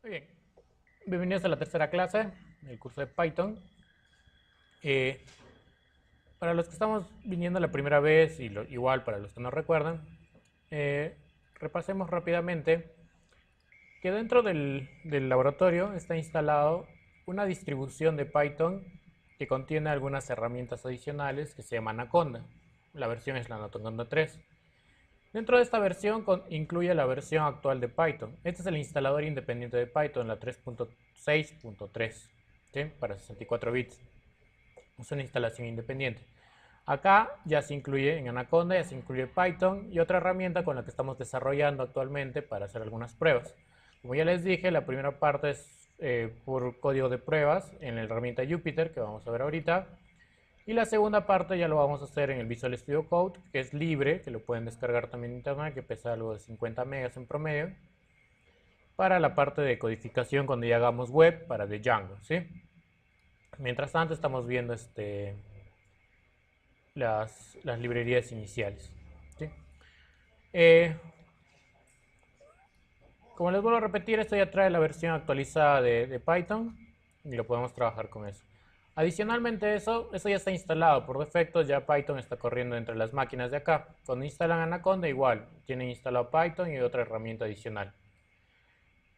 Muy bien, bienvenidos a la tercera clase del curso de Python. Eh, para los que estamos viniendo la primera vez y igual para los que no recuerdan, repasemos rápidamente que dentro del laboratorio está instalado una distribución de Python que contiene algunas herramientas adicionales que se llama Anaconda. La versión es la Anaconda 3. Dentro de esta versión incluye la versión actual de Python. Este es el instalador independiente de Python, la 3.6.3, ¿sí? Para 64 bits. Es una instalación independiente. Acá ya se incluye, en Anaconda ya se incluye Python y otra herramienta con la que estamos desarrollando actualmente para hacer algunas pruebas. Como ya les dije, la primera parte es por código de pruebas en la herramienta Jupyter, que vamos a ver ahorita. Y la segunda parte ya lo vamos a hacer en el Visual Studio Code, que es libre, que lo pueden descargar también en internet, que pesa algo de 50 megas en promedio, para la parte de codificación cuando ya hagamos web para Django, ¿sí? Mientras tanto estamos viendo las librerías iniciales, ¿sí? Como les vuelvo a repetir, esto ya trae la versión actualizada de Python y lo podemos trabajar con eso. Adicionalmente eso ya está instalado. Por defecto ya Python está corriendo entre las máquinas de acá. Cuando instalan Anaconda igual, tienen instalado Python y otra herramienta adicional.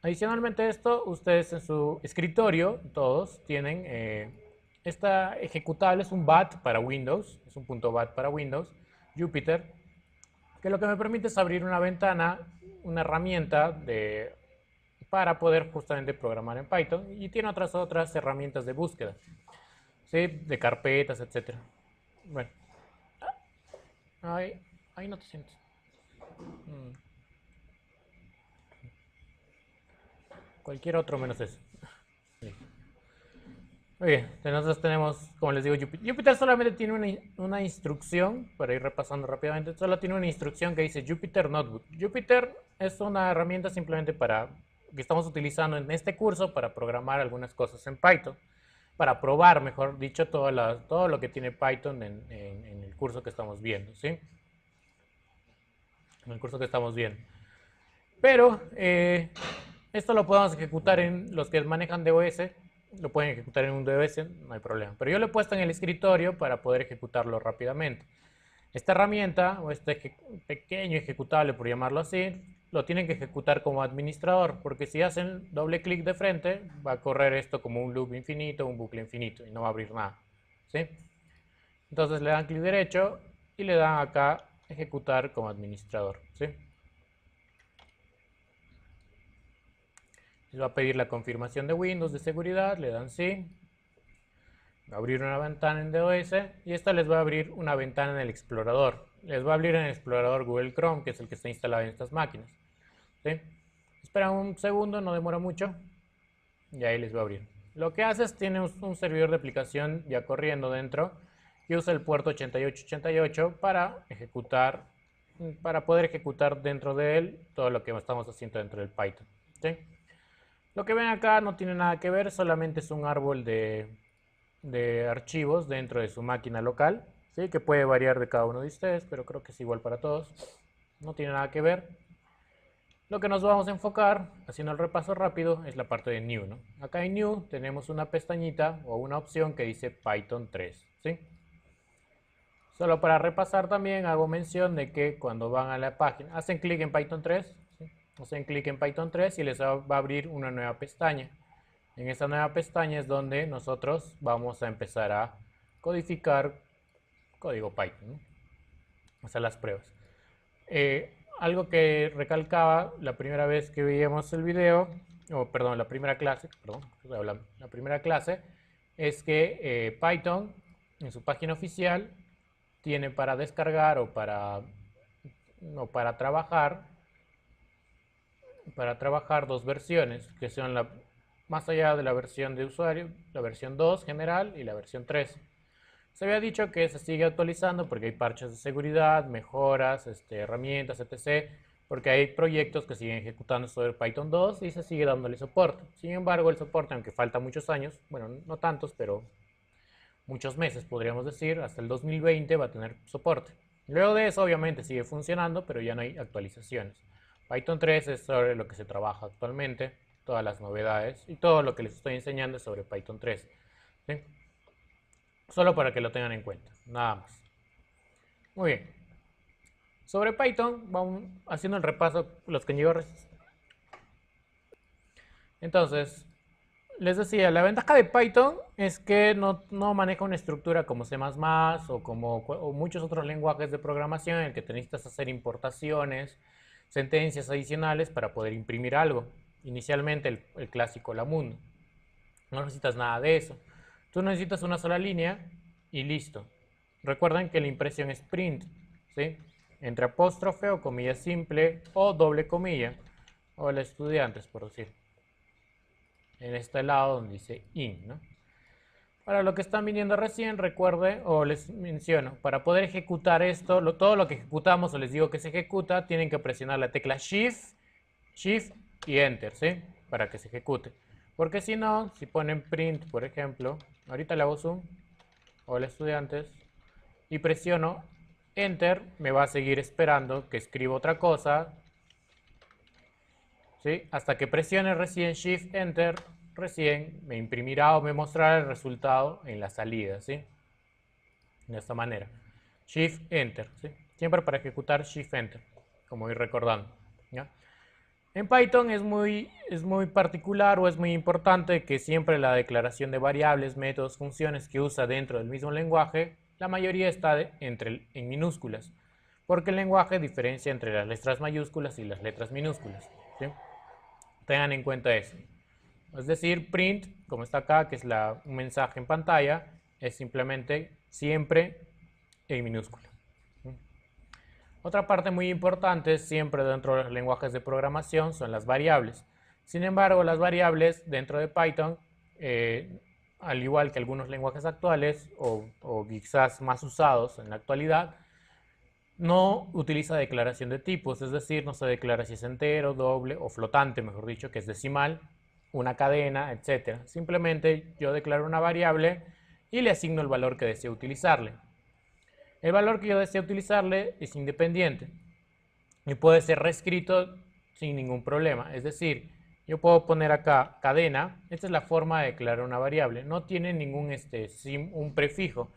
Adicionalmente a esto, ustedes en su escritorio, todos, tienen esta ejecutable, es un BAT para Windows, es un .bat para Windows, Jupyter, que lo que me permite es abrir una ventana, una herramienta para poder justamente programar en Python, y tiene otras herramientas de búsqueda, ¿sí? De carpetas, etc. Bueno, ahí no te sientes. Cualquier otro menos eso. Sí. Muy bien, nosotros tenemos, como les digo, Jupyter solamente tiene una instrucción, para ir repasando rápidamente, solo tiene una instrucción que dice Jupyter Notebook. Jupyter es una herramienta simplemente que estamos utilizando en este curso para programar algunas cosas en Python, para probar, mejor dicho, todo lo que tiene Python en el curso que estamos viendo, ¿sí? En el curso que estamos viendo. Pero esto lo podemos ejecutar en los que manejan DOS, lo pueden ejecutar en un DOS, no hay problema. Pero yo lo he puesto en el escritorio para poder ejecutarlo rápidamente. Esta herramienta, o este pequeño ejecutable, por llamarlo así, lo tienen que ejecutar como administrador, porque si hacen doble clic de frente, va a correr esto como un loop infinito, un bucle infinito, y no va a abrir nada, ¿sí? Entonces le dan clic derecho y le dan acá ejecutar como administrador, ¿sí? Les va a pedir la confirmación de Windows de seguridad, le dan sí. Va a abrir una ventana en DOS y esta les va a abrir una ventana en el explorador. Les va a abrir en el explorador Google Chrome, que es el que está instalado en estas máquinas, ¿sí? Esperan un segundo, no demora mucho, y ahí les va a abrir. Lo que hace es tiene un servidor de aplicación ya corriendo dentro que usa el puerto 8888 para poder ejecutar dentro de él todo lo que estamos haciendo dentro del Python, ¿sí? Lo que ven acá no tiene nada que ver, solamente es un árbol de archivos dentro de su máquina local, ¿sí? Que puede variar de cada uno de ustedes, pero creo que es igual para todos. No tiene nada que ver. Lo que nos vamos a enfocar, haciendo el repaso rápido, es la parte de New, ¿no? Acá en New tenemos una pestañita o una opción que dice Python 3, ¿sí? Solo para repasar también hago mención de que cuando van a la página, hacen clic en Python 3, ¿sí? Hacen clic en Python 3 y les va a abrir una nueva pestaña. En esta nueva pestaña es donde nosotros vamos a empezar a codificar código Python, ¿no? Hacer las pruebas. Algo que recalcaba la primera vez que veíamos el video, perdón, la primera clase, la primera clase, es que Python en su página oficial tiene para descargar o para trabajar dos versiones, que son más allá de la versión de usuario, la versión 2 general y la versión 3. Se había dicho que se sigue actualizando porque hay parches de seguridad, mejoras, herramientas, etc. Porque hay proyectos que siguen ejecutando sobre Python 2 y se sigue dándole soporte. Sin embargo, el soporte, aunque falta muchos años, bueno, no tantos, pero muchos meses podríamos decir, hasta el 2020 va a tener soporte. Luego de eso, obviamente, sigue funcionando, pero ya no hay actualizaciones. Python 3 es sobre lo que se trabaja actualmente. todas las novedades y todo lo que les estoy enseñando es sobre Python 3. ¿Sí? Solo para que lo tengan en cuenta, nada más. Muy bien. Sobre Python, vamos haciendo el repaso los que llevo. Entonces, les decía, la ventaja de Python es que no maneja una estructura como C++ o muchos otros lenguajes de programación en el que te necesitas hacer importaciones, sentencias adicionales para poder imprimir algo. Inicialmente el clásico Lamundo. No necesitas nada de eso. Tú necesitas una sola línea y listo. Recuerden que la impresión es print, ¿sí? Entre apóstrofe o comilla simple o doble comilla, o el estudiantes, por decir. En este lado donde dice in, ¿no? Para lo que están viniendo recién, recuerde, o les menciono, para poder ejecutar esto, todo lo que ejecutamos o les digo que se ejecuta, tienen que presionar la tecla Shift y Enter, ¿sí? Para que se ejecute. Porque si no, si ponen print, por ejemplo, ahorita le hago zoom, hola estudiantes, y presiono Enter, me va a seguir esperando que escriba otra cosa, ¿sí? Hasta que presione recién Shift Enter, recién me imprimirá o me mostrará el resultado en la salida, ¿sí? De esta manera. Shift Enter, ¿sí? Siempre para ejecutar Shift Enter, como ir recordando, ¿ya? En Python es muy particular o es muy importante que siempre la declaración de variables, métodos, funciones que usa dentro del mismo lenguaje, la mayoría está en minúsculas, porque el lenguaje diferencia entre las letras mayúsculas y las letras minúsculas, ¿sí? Tengan en cuenta eso. Es decir, print, como está acá, que es un mensaje en pantalla, es simplemente siempre en minúscula. Otra parte muy importante siempre dentro de los lenguajes de programación son las variables. Sin embargo, las variables dentro de Python, al igual que algunos lenguajes actuales o quizás más usados en la actualidad, no utiliza declaración de tipos, es decir, no se declara si es entero, doble o flotante, mejor dicho, que es decimal, una cadena, etc. Simplemente yo declaro una variable y le asigno el valor que deseo utilizarle. El valor que yo deseo utilizarle es independiente y puede ser reescrito sin ningún problema. Es decir, yo puedo poner acá cadena. Esta es la forma de declarar una variable. No tiene ningún un prefijo.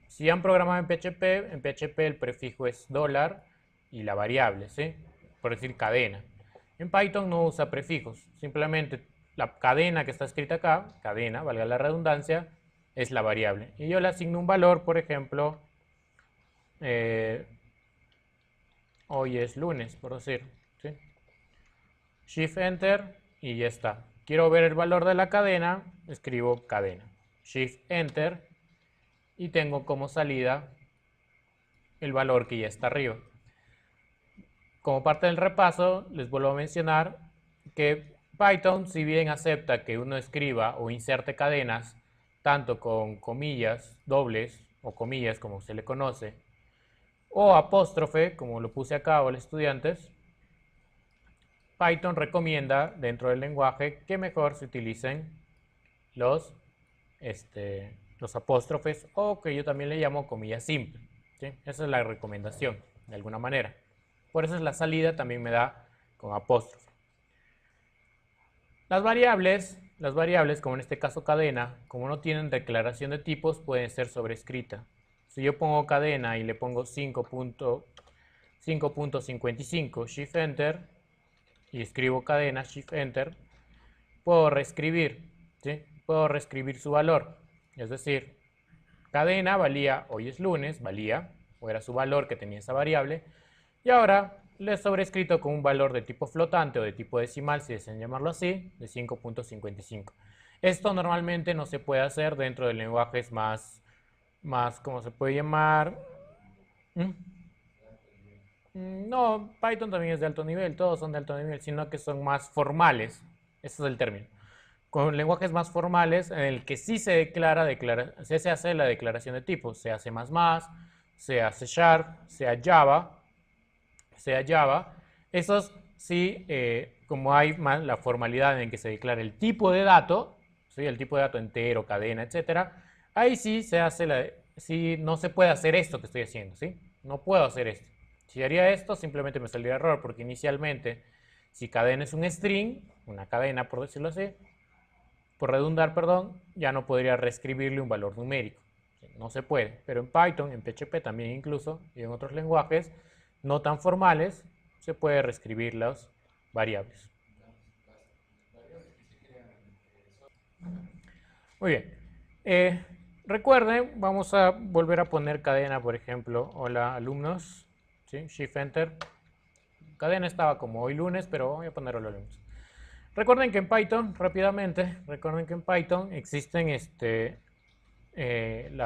Si han programado en PHP el prefijo es $, y la variable, ¿sí? Por decir cadena. En Python no usa prefijos. Simplemente la cadena que está escrita acá, cadena, valga la redundancia, es la variable. Y yo le asigno un valor, por ejemplo, hoy es lunes, por decir, ¿sí? Shift Enter y ya está. Quiero ver el valor de la cadena, escribo cadena. Shift Enter y tengo como salida el valor que ya está arriba. Como parte del repaso, les vuelvo a mencionar que Python, si bien acepta que uno escriba o inserte cadenas, tanto con comillas dobles o comillas como se le conoce, o apóstrofe, como lo puse acá, o los estudiantes, Python recomienda dentro del lenguaje que mejor se utilicen los apóstrofes o que yo también le llamo comillas simples, ¿sí? Esa es la recomendación, de alguna manera. Por eso es la salida también me da con apóstrofe. Las variables, como en este caso cadena, como no tienen declaración de tipos, pueden ser sobrescritas. Si yo pongo cadena y le pongo 5.55, Shift Enter, y escribo cadena, Shift Enter, puedo reescribir, ¿sí? Puedo reescribir su valor. Es decir, cadena valía, hoy es lunes, valía, o era su valor que tenía esa variable, y ahora le he sobrescrito con un valor de tipo flotante o de tipo decimal, si desean llamarlo así, de 5.55. Esto normalmente no se puede hacer dentro de lenguajes más ¿cómo se puede llamar? No, Python también es de alto nivel, todos son de alto nivel, sino que son más formales, ese es el término. Con lenguajes más formales en el que sí se se hace la declaración de tipos, sea C++, sea C#, sea Java, esos sí, como hay más la formalidad en que se declara el tipo de dato, ¿sí? El tipo de dato entero, cadena, etc. Ahí sí sí, no se puede hacer esto que estoy haciendo, ¿sí? No puedo hacer esto. Si haría esto, simplemente me saldría error, porque inicialmente, si cadena es un string una cadena, por decirlo así, por redundar, perdón, ya no podría reescribirle un valor numérico. No se puede, pero en Python, en PHP también incluso, y en otros lenguajes no tan formales, se puede reescribir las variables. Muy bien. Recuerden, vamos a volver a poner cadena, por ejemplo. Hola, alumnos. ¿Sí? Shift Enter. Cadena estaba como hoy lunes, pero voy a ponerlo hoy lunes. Recuerden que en Python, rápidamente, recuerden que en Python existen en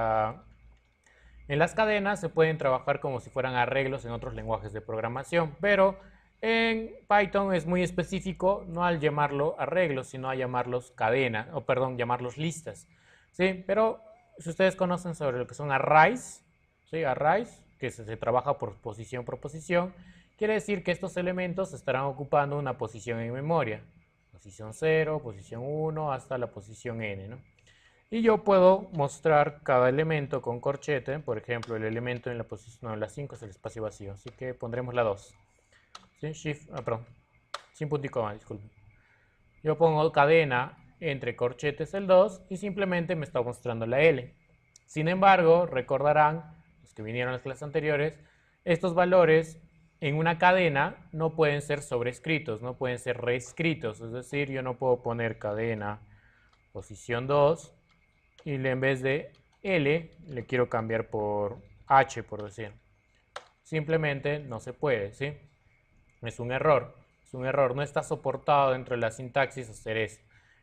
las cadenas se pueden trabajar como si fueran arreglos en otros lenguajes de programación, pero en Python es muy específico, no al llamarlo arreglos, sino a llamarlos cadenas, o perdón, llamarlos listas. ¿Sí? Pero si ustedes conocen sobre lo que son arrays, ¿sí? Arrays, que se trabaja por posición, quiere decir que estos elementos estarán ocupando una posición en memoria. Posición 0, posición 1, hasta la posición n, ¿no? Y yo puedo mostrar cada elemento con corchete. Por ejemplo, el elemento en la posición, no, la 5 es el espacio vacío, así que pondremos la 2. ¿Sí? Shift, perdón, sin punto y coma, disculpen. Yo pongo cadena entre corchetes el 2 y simplemente me está mostrando la L. Sin embargo, recordarán, los que vinieron a las clases anteriores, estos valores en una cadena no pueden ser sobrescritos, no pueden ser reescritos. Es decir, yo no puedo poner cadena posición 2 y en vez de L le quiero cambiar por H, por decir. Simplemente no se puede, ¿sí? Es un error. Es un error. No está soportado dentro de la sintaxis hacer eso.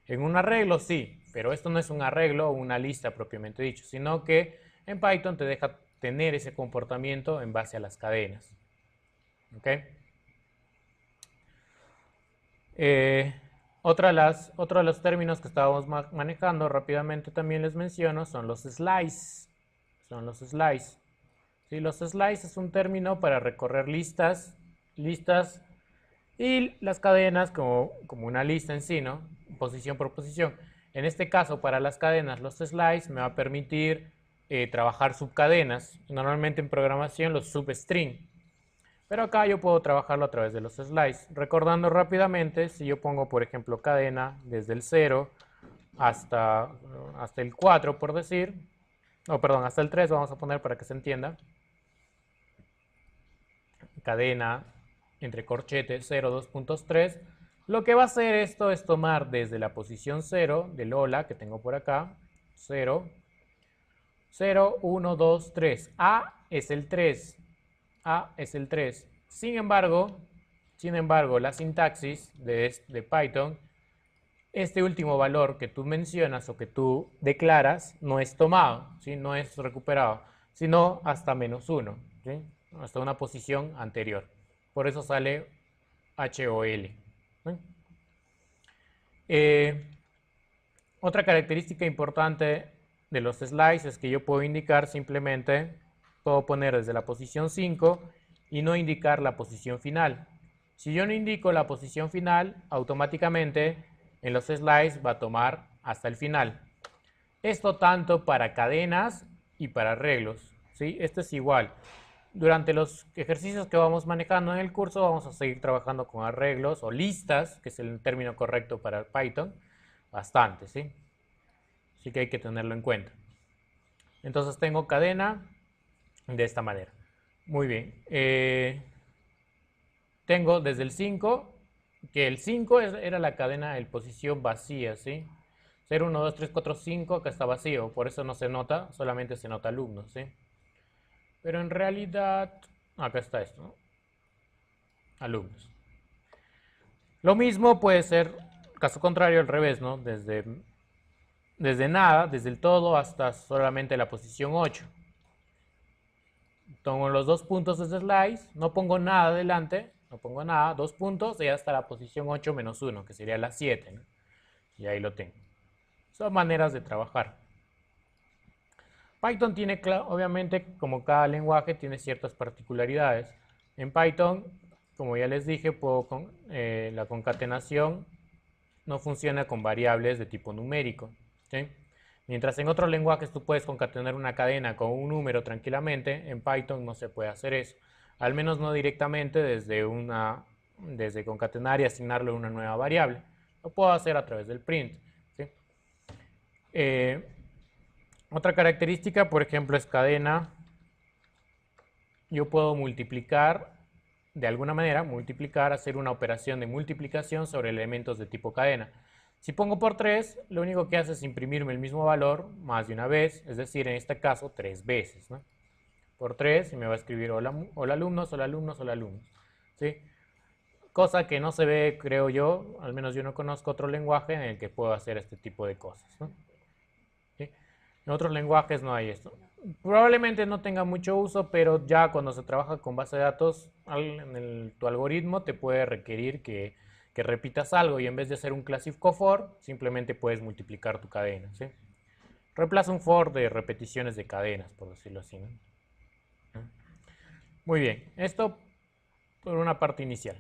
En un arreglo sí, pero esto no es un arreglo o una lista propiamente dicho, sino que en Python te deja tener ese comportamiento en base a las cadenas. ¿Ok? Otro de los términos que estábamos manejando rápidamente también les menciono son los slices. Son los slices. ¿Sí? Los slices es un término para recorrer listas y las cadenas como una lista en sí, ¿no? Posición por posición. En este caso, para las cadenas, los slices me va a permitir trabajar subcadenas. Normalmente en programación los substring. Pero acá yo puedo trabajarlo a través de los slices. Recordando rápidamente, si yo pongo, por ejemplo, cadena desde el 0 hasta el 4, por decir, perdón, hasta el 3 vamos a poner para que se entienda. Cadena entre corchetes 0, 2 puntos 3. Lo que va a hacer esto es tomar desde la posición 0 del hola que tengo por acá, 0, 0, 1, 2, 3. A es el 3. A es el 3. Sin embargo, la sintaxis de Python, este último valor que tú mencionas o que tú declaras no es tomado, ¿sí? No es recuperado, sino hasta -1, ¿sí? Hasta una posición anterior. Por eso sale HOL. ¿Sí? Otra característica importante de los slices es que yo puedo indicar simplemente, puedo poner desde la posición 5 y no indicar la posición final. Si yo no indico la posición final, automáticamente en los slices va a tomar hasta el final. Esto tanto para cadenas y para arreglos, ¿sí? Esto es igual. Durante los ejercicios que vamos manejando en el curso vamos a seguir trabajando con arreglos o listas, que es el término correcto para Python, bastante, ¿sí? Así que hay que tenerlo en cuenta. Entonces tengo cadena de esta manera. Muy bien. Tengo desde el 5, que el 5 era la cadena en posición vacía, ¿sí? 0, 1, 2, 3, 4, 5, acá está vacío, por eso no se nota, solamente se nota alumnos, ¿sí? Pero en realidad, acá está esto, ¿no? Alumnos. Lo mismo puede ser, caso contrario, al revés, ¿no? Desde nada, desde el todo hasta solamente la posición 8. Tomo los 2 puntos de slice, no pongo nada adelante, no pongo nada, 2 puntos y hasta la posición 8 menos 1, que sería la 7, ¿no? Y ahí lo tengo. Son maneras de trabajar. Python tiene, obviamente, como cada lenguaje, tiene ciertas particularidades. En Python, como ya les dije, la concatenación no funciona con variables de tipo numérico, ¿sí? Mientras en otros lenguajes tú puedes concatenar una cadena con un número tranquilamente, en Python no se puede hacer eso. Al menos no directamente desde concatenar y asignarle una nueva variable. Lo puedo hacer a través del print, ¿sí? Otra característica, por ejemplo, es cadena. Yo puedo multiplicar, de alguna manera, multiplicar, hacer una operación de multiplicación sobre elementos de tipo cadena. Si pongo por 3, lo único que hace es imprimirme el mismo valor más de una vez, es decir, en este caso, 3 veces, ¿no? Por 3 y me va a escribir hola, hola alumnos, hola alumnos, hola alumnos, ¿sí? Cosa que no se ve, creo yo, al menos yo no conozco otro lenguaje en el que pueda hacer este tipo de cosas, ¿no? ¿Sí? En otros lenguajes no hay esto. Probablemente no tenga mucho uso, pero ya cuando se trabaja con base de datos, tu algoritmo te puede requerir que repitas algo y en vez de hacer un classifico for, simplemente puedes multiplicar tu cadena, ¿sí? Reemplaza un for de repeticiones de cadenas, por decirlo así, ¿no? Muy bien, esto por una parte inicial.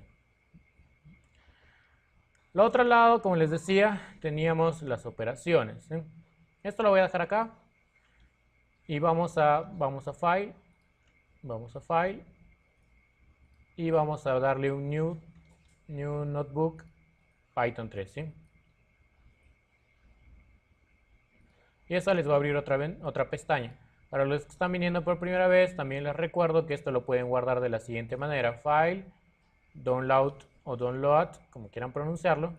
Al otro lado, como les decía, teníamos las operaciones, ¿sí? Esto lo voy a dejar acá y vamos a File, y vamos a darle un new notebook Python 3, ¿sí? Y eso les va a abrir otra pestaña. Para los que están viniendo por primera vez, también les recuerdo que esto lo pueden guardar de la siguiente manera: File, Download o Download, como quieran pronunciarlo.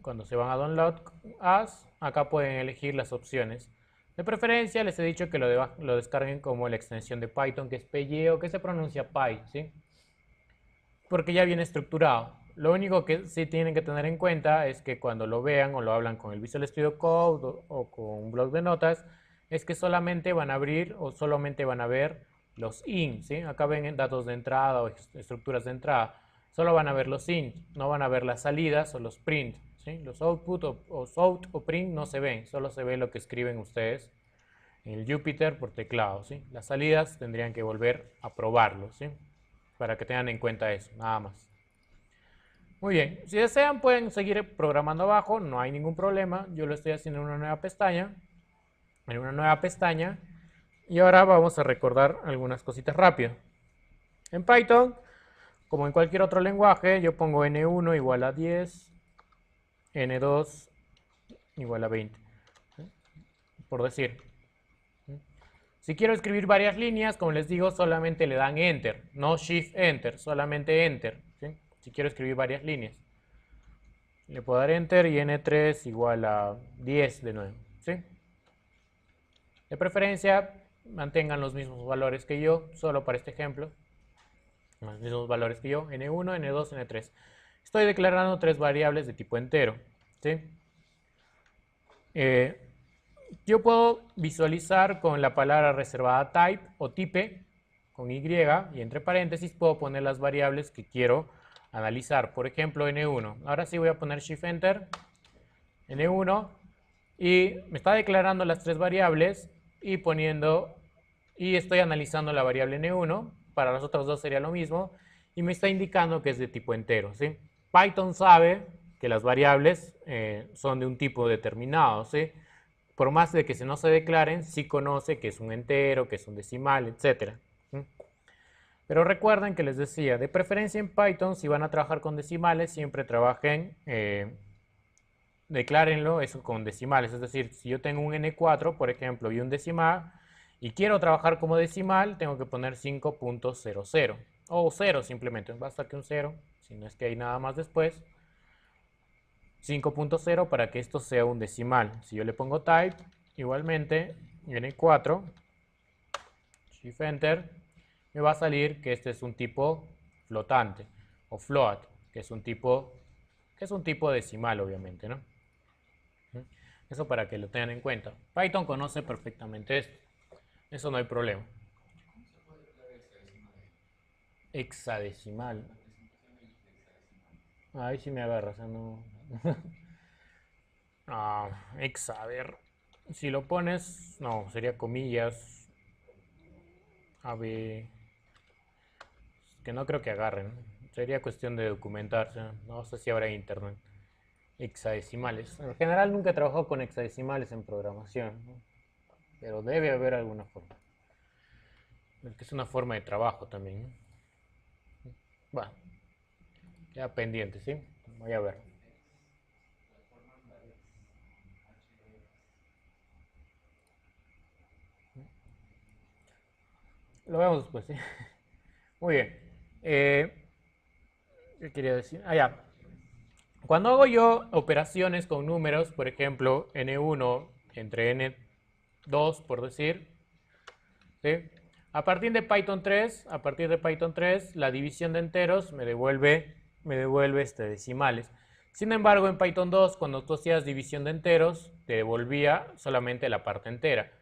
Cuando se van a Download As, acá pueden elegir las opciones. De preferencia les he dicho que lo descarguen como la extensión de Python, que es PY o que se pronuncia Py, ¿sí? Porque ya viene estructurado. Lo único que sí tienen que tener en cuenta es que cuando lo vean o lo hablan con el Visual Studio Code o con un blog de notas, es que solamente van a abrir o solamente van a ver los in, ¿sí? Acá ven datos de entrada o estructuras de entrada. Solo van a ver los in, no van a ver las salidas o los print, ¿sí? Los output o out o print no se ven, solo se ve lo que escriben ustedes en el Jupyter por teclado, ¿sí? Las salidas tendrían que volver a probarlo, ¿sí? Para que tengan en cuenta eso, nada más. Muy bien, si desean pueden seguir programando abajo, no hay ningún problema. Yo lo estoy haciendo en una nueva pestaña. Y ahora vamos a recordar algunas cositas rápido. En Python, como en cualquier otro lenguaje, yo pongo n1 igual a 10, n2 igual a 20, por decir. Si quiero escribir varias líneas, como les digo, solamente le dan Enter, no Shift Enter, solamente Enter, ¿sí? Si quiero escribir varias líneas. Le puedo dar Enter y N3 igual a 10 de nuevo, ¿sí? De preferencia, mantengan los mismos valores que yo, solo para este ejemplo. Los mismos valores que yo, N1, N2, N3. Estoy declarando 3 variables de tipo entero, ¿sí? Yo puedo visualizar con la palabra reservada type o type, con Y, y entre paréntesis puedo poner las variables que quiero analizar. Por ejemplo, N1. Ahora sí voy a poner Shift Enter, N1, y me está declarando las 3 variables y estoy analizando la variable N1. Para las otras dos sería lo mismo, y me está indicando que es de tipo entero, ¿sí? Python sabe que las variables son de un tipo determinado, ¿sí? Por más de que no se declaren, sí conoce que es un entero, que es un decimal, etc. Pero recuerden que les decía, de preferencia en Python, si van a trabajar con decimales, siempre trabajen, declárenlo eso con decimales. Es decir, si yo tengo un N4, por ejemplo, y un decimal, y quiero trabajar como decimal, tengo que poner 5.00. O 0 simplemente, basta que un 0, si no es que hay nada más después. 5.0 para que esto sea un decimal. Si yo le pongo type, igualmente, N4, Shift Enter, me va a salir que este es un tipo flotante, o float, que es un tipo decimal, obviamente, ¿no? Eso para que lo tengan en cuenta. Python conoce perfectamente esto. Eso no hay problema. Hexadecimal. Ahí sí me agarras, no. Hexa, a ver. Si lo pones, no, sería comillas. A ver. Que no creo que agarren. Sería cuestión de documentarse. No sé si habrá internet. Hexadecimales. En general nunca he trabajado con hexadecimales en programación, ¿no? Pero debe haber alguna forma. Es una forma de trabajo también, ¿no? Bueno, queda pendiente, ¿sí? Voy a ver. Lo vemos después, ¿sí? Muy bien. ¿Qué quería decir? Ah, ya. Cuando hago yo operaciones con números, por ejemplo, n1 entre n2, por decir, ¿sí? A partir de Python 3, la división de enteros me devuelve decimales. Sin embargo, en Python 2, cuando tú hacías división de enteros, te devolvía solamente la parte entera.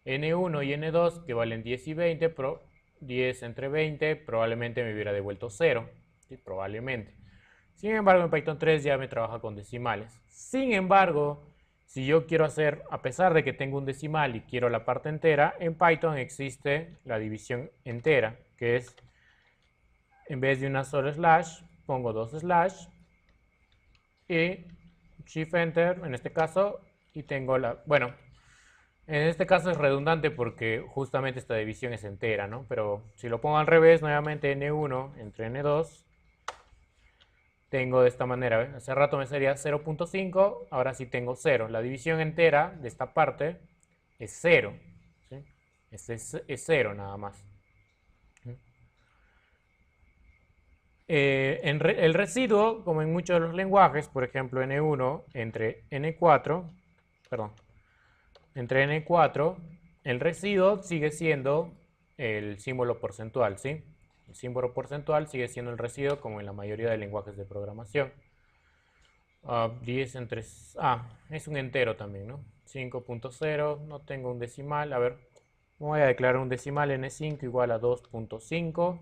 N1 y N2, que valen 10 y 20, 10 entre 20, probablemente me hubiera devuelto 0. ¿Sí? Probablemente. Sin embargo, en Python 3 ya me trabaja con decimales. Sin embargo, si yo quiero hacer, a pesar de que tengo un decimal y quiero la parte entera, en Python existe la división entera, que es, en vez de una sola slash, pongo dos slash y Shift Enter, en este caso, y tengo la, bueno, en este caso es redundante porque justamente esta división es entera, ¿no? Pero si lo pongo al revés, nuevamente n1 entre n2, tengo de esta manera, ¿ves? Hace rato me sería 0.5, ahora sí tengo 0. La división entera de esta parte es 0. ¿Sí? Es 0 nada más. El residuo, como en muchos de los lenguajes, por ejemplo n1 entre n4, perdón, entre n4, el residuo sigue siendo el símbolo porcentual, ¿sí? El símbolo porcentual sigue siendo el residuo como en la mayoría de lenguajes de programación. 10 entre... es un entero también, ¿no? 5.0, no tengo un decimal. A ver, voy a declarar un decimal n5 igual a 2.5.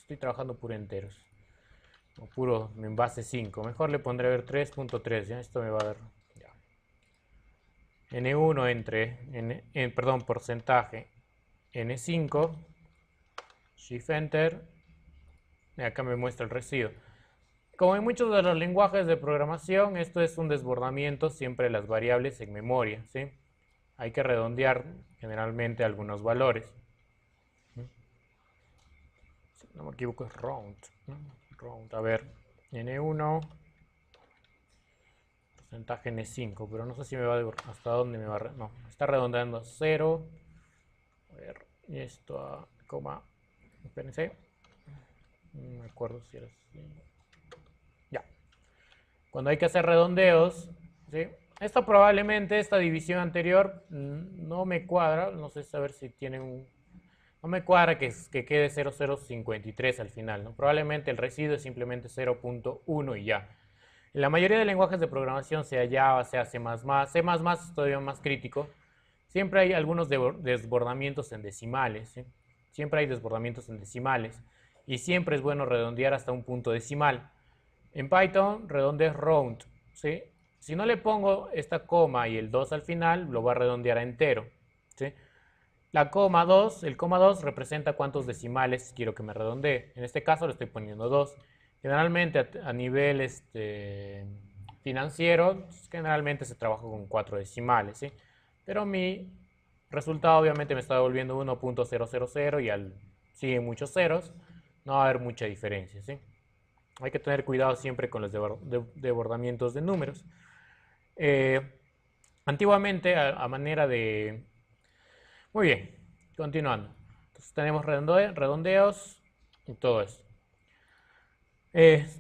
Estoy trabajando puro enteros. O puro en base 5. Mejor le pondré a ver 3.3, ¿ya? Esto me va a dar... Ya. N1 entre... perdón, porcentaje N5. Shift Enter. Y acá me muestra el residuo. Como en muchos de los lenguajes de programación, esto es un desbordamiento siempre de las variables en memoria, ¿sí? Hay que redondear generalmente algunos valores. Si no me equivoco es round, ¿no? Round, a ver, n1, porcentaje n5, pero no sé si me va hasta dónde me va. No, está redondeando a 0. A ver, y esto a coma, espérense. No me acuerdo si era así. Ya. Cuando hay que hacer redondeos, ¿sí? Esto probablemente, esta división anterior, no me cuadra. No sé saber si tienen un... No me cuadra que quede 0053 al final, ¿no? Probablemente el residuo es simplemente 0.1 y ya. En la mayoría de lenguajes de programación, sea Java, sea C++, C++ es todavía más crítico, siempre hay algunos desbordamientos en decimales, ¿sí? Siempre hay desbordamientos en decimales y siempre es bueno redondear hasta un punto decimal. En Python, redondees round, ¿sí? Si no le pongo esta coma y el 2 al final, lo va a redondear a entero, ¿sí? El coma 2 representa cuántos decimales quiero que me redondee. En este caso le estoy poniendo 2. Generalmente a nivel financiero, generalmente se trabaja con 4 decimales, ¿sí? Pero mi resultado obviamente me está devolviendo 1.000 y al siguen muchos ceros, no va a haber mucha diferencia, ¿sí? Hay que tener cuidado siempre con los desbordamientos de números. Antiguamente, a manera de... Muy bien, continuando. Entonces tenemos redondeos y todo eso.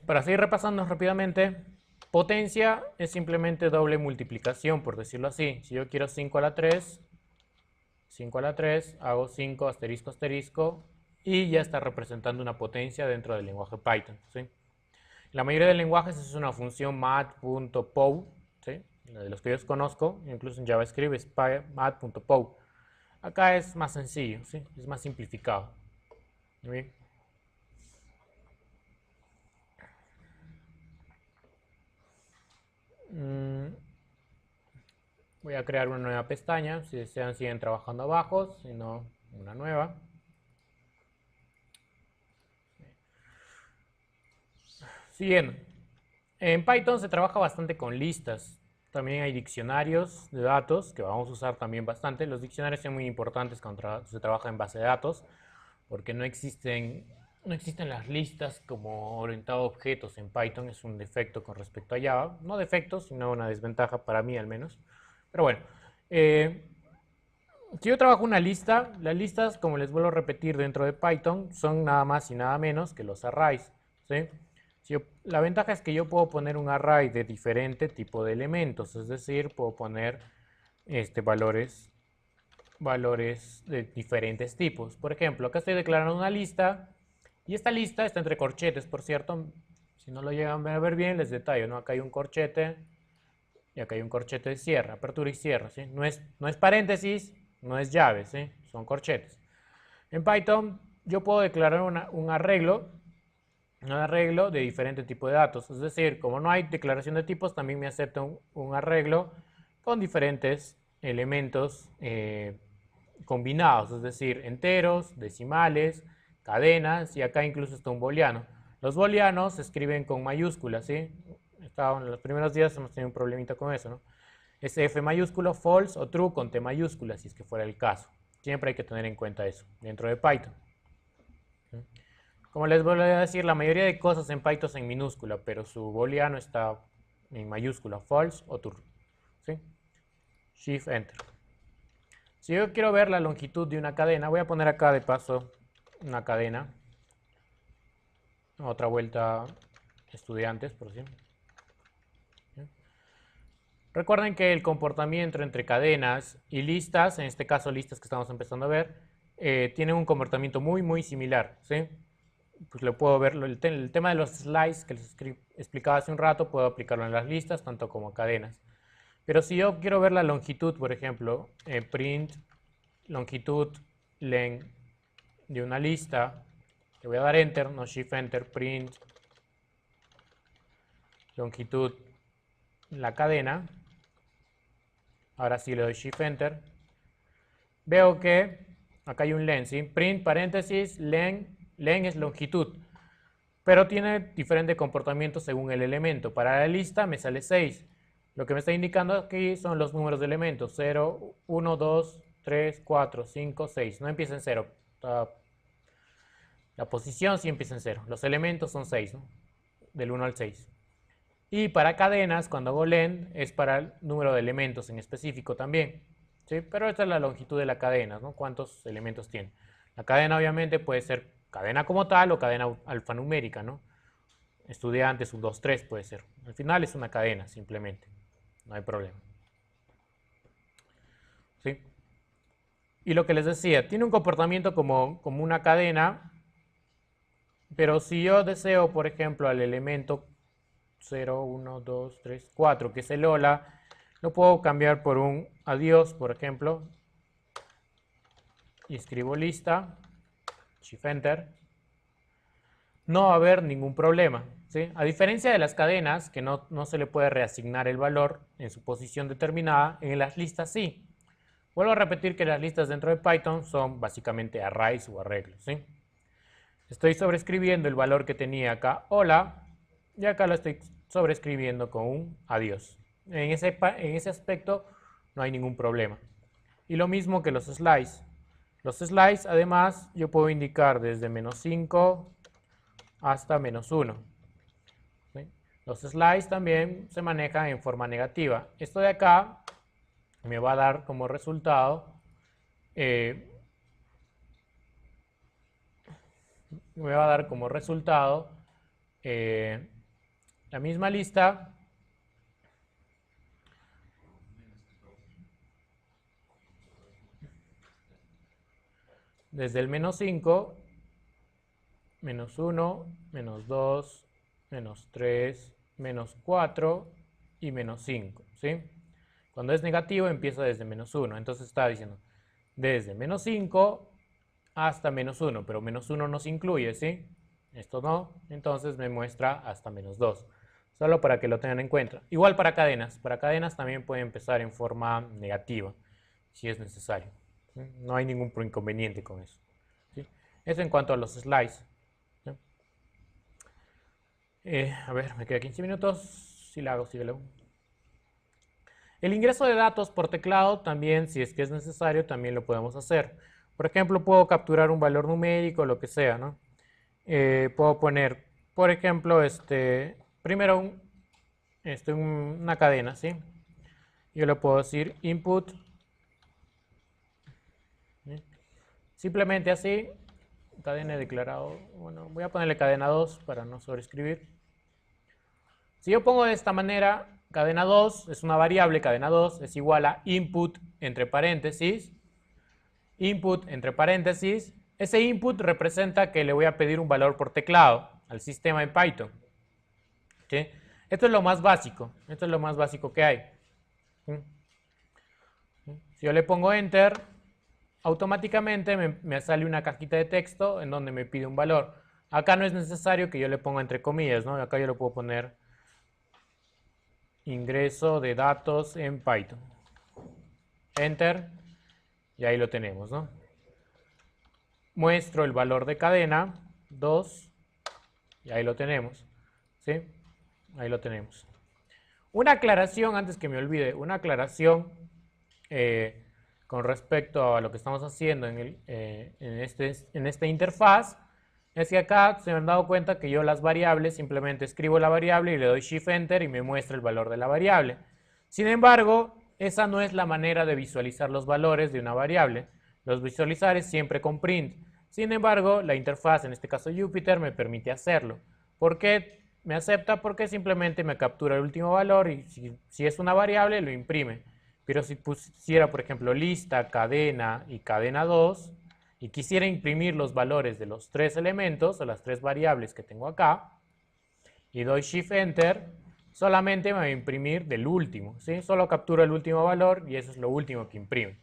Para seguir repasando rápidamente, potencia es simplemente doble multiplicación, por decirlo así. Si yo quiero 5 a la 3, 5 a la 3, hago 5 asterisco asterisco y ya está representando una potencia dentro del lenguaje Python, ¿sí? La mayoría de lenguajes es una función mat.pow, ¿sí? De los que yo conozco, incluso en JavaScript es mat.pow. Acá es más sencillo, ¿sí? Es más simplificado. Muy bien. Voy a crear una nueva pestaña. Si desean, siguen trabajando abajo, si no, una nueva. Siguiendo. En Python se trabaja bastante con listas. También hay diccionarios de datos que vamos a usar también bastante. Los diccionarios son muy importantes cuando se trabaja en base de datos porque no existen las listas como orientado a objetos en Python. Es un defecto con respecto a Java. No defecto, sino una desventaja para mí al menos. Pero bueno, si yo trabajo una lista, las listas, como les vuelvo a repetir dentro de Python, son nada más y nada menos que los arrays, ¿sí? La ventaja es que yo puedo poner un array de diferente tipo de elementos, es decir, puedo poner valores de diferentes tipos. Por ejemplo, acá estoy declarando una lista y esta lista está entre corchetes, por cierto. Si no lo llegan a ver bien, les detallo, ¿no? Acá hay un corchete y acá hay un corchete de cierre, apertura y cierre, ¿sí? No es paréntesis, no es llave, ¿sí? Son corchetes. En Python yo puedo declarar un arreglo de diferente tipo de datos. Es decir, como no hay declaración de tipos, también me acepta un arreglo con diferentes elementos combinados, es decir, enteros, decimales, cadenas, y acá incluso está un booleano. Los booleanos se escriben con mayúsculas, ¿sí? En los primeros días hemos tenido un problemita con eso, ¿no? Es F mayúsculo, false o true con T mayúscula, si es que fuera el caso. Siempre hay que tener en cuenta eso dentro de Python. Como les voy a decir, la mayoría de cosas en Python son en minúscula, pero su booleano está en mayúscula, false o true, ¿sí? Shift Enter. Si yo quiero ver la longitud de una cadena, voy a poner acá de paso una cadena. Otra vuelta estudiantes, por ejemplo. Recuerden que el comportamiento entre cadenas y listas, en este caso listas que estamos empezando a ver, tienen un comportamiento muy similar, ¿sí? Pues lo puedo ver, el tema de los slices que les explicaba hace un rato, puedo aplicarlo en las listas, tanto como cadenas. Pero si yo quiero ver la longitud, por ejemplo, print longitud len de una lista, le voy a dar enter, no shift enter, print longitud la cadena. Ahora sí le doy shift enter. Veo que acá hay un len, ¿sí? Print paréntesis len es longitud, pero tiene diferente comportamiento según el elemento. Para la lista me sale 6. Lo que me está indicando aquí son los números de elementos: 0, 1, 2, 3, 4, 5, 6. No empieza en 0. La posición sí empieza en 0. Los elementos son 6, ¿no? Del 1 al 6. Y para cadenas, cuando hago len, es para el número de elementos en específico también, ¿sí? Pero esta es la longitud de la cadena, ¿no? ¿Cuántos elementos tiene? La cadena obviamente puede ser cadena como tal o cadena alfanumérica, ¿no? Estudiantes, 1, 2, 3 puede ser. Al final es una cadena, simplemente. No hay problema. ¿Sí? Y lo que les decía, tiene un comportamiento como una cadena, pero si yo deseo, por ejemplo, al elemento 0, 1, 2, 3, 4, que es el hola, lo puedo cambiar por un adiós, por ejemplo, y escribo lista, shift enter. No va a haber ningún problema, ¿sí? A diferencia de las cadenas, que no se le puede reasignar el valor en su posición determinada, en las listas sí. Vuelvo a repetir que las listas dentro de Python son básicamente arrays o arreglos, ¿sí? Estoy sobreescribiendo el valor que tenía acá, hola, y acá lo estoy sobreescribiendo con un adiós. En ese aspecto no hay ningún problema. Y lo mismo que los slices. Los slices, además, yo puedo indicar desde -5 hasta -1. ¿Sí? Los slices también se manejan en forma negativa. Esto de acá me va a dar como resultado la misma lista desde el -5, -1, -2, -3, -4 y -5, ¿sí? Cuando es negativo empieza desde -1, entonces está diciendo desde -5 hasta -1, pero -1 no se incluye, ¿sí? Esto no, entonces me muestra hasta -2. Solo para que lo tengan en cuenta. Igual para cadenas también puede empezar en forma negativa, si es necesario. ¿Sí? No hay ningún inconveniente con eso. ¿Sí? Eso en cuanto a los slides. ¿Sí? A ver, me queda 15 minutos. Si la hago, síguelo. El ingreso de datos por teclado también, si es que es necesario, también lo podemos hacer. Por ejemplo, puedo capturar un valor numérico, lo que sea, ¿no? Puedo poner, por ejemplo, primero una cadena, ¿sí? Yo le puedo decir input, ¿sí? Simplemente así, cadena declarado, bueno, voy a ponerle cadena 2 para no sobreescribir. Si yo pongo de esta manera, cadena 2 es una variable, cadena 2 es igual a input entre paréntesis, ese input representa que le voy a pedir un valor por teclado al sistema en Python. ¿Sí? Esto es lo más básico, que hay. ¿Sí? Si yo le pongo enter, automáticamente me sale una cajita de texto en donde me pide un valor. Acá no es necesario que yo le ponga entre comillas, ¿no? Acá yo le puedo poner ingreso de datos en Python. Enter, y ahí lo tenemos, ¿no? Muestro el valor de cadena, 2, y ahí lo tenemos, ¿sí? Ahí lo tenemos. Una aclaración, antes que me olvide, una aclaración con respecto a lo que estamos haciendo en esta interfaz, es que acá se me han dado cuenta que yo las variables, simplemente escribo la variable y le doy Shift Enter y me muestra el valor de la variable. Sin embargo, esa no es la manera de visualizar los valores de una variable. Los visualizar es siempre con print. Sin embargo, la interfaz, en este caso Jupyter, me permite hacerlo. ¿Por qué me acepta? Porque simplemente me captura el último valor y si es una variable, lo imprime. Pero si pusiera, por ejemplo, lista, cadena y cadena 2, y quisiera imprimir los valores de los 3 elementos o las 3 variables que tengo acá, y doy Shift Enter, solamente me va a imprimir del último, ¿sí? Solo captura el último valor y eso es lo último que imprime.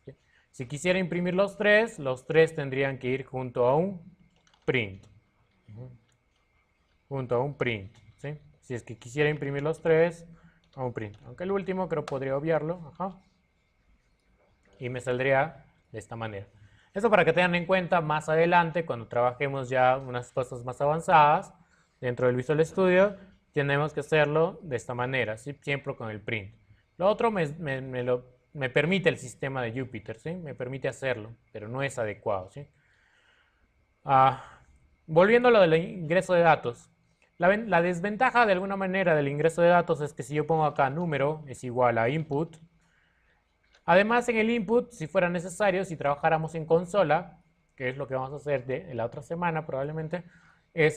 ¿Sí? Si quisiera imprimir los 3 tendrían que ir junto a un print. Junto a un print, ¿sí? Si es que quisiera imprimir los 3, a un print. Aunque el último creo podría obviarlo. Ajá. Y me saldría de esta manera. Eso para que tengan en cuenta más adelante, cuando trabajemos ya unas cosas más avanzadas dentro del Visual Studio, tenemos que hacerlo de esta manera, ¿sí? Siempre con el print. Lo otro me permite el sistema de Jupyter, ¿sí? Me permite hacerlo, pero no es adecuado, ¿sí? Volviendo a lo del ingreso de datos. La desventaja de alguna manera del ingreso de datos es que si yo pongo acá número es igual a input. Además, en el input, si fuera necesario, si trabajáramos en consola, que es lo que vamos a hacer de la otra semana probablemente, es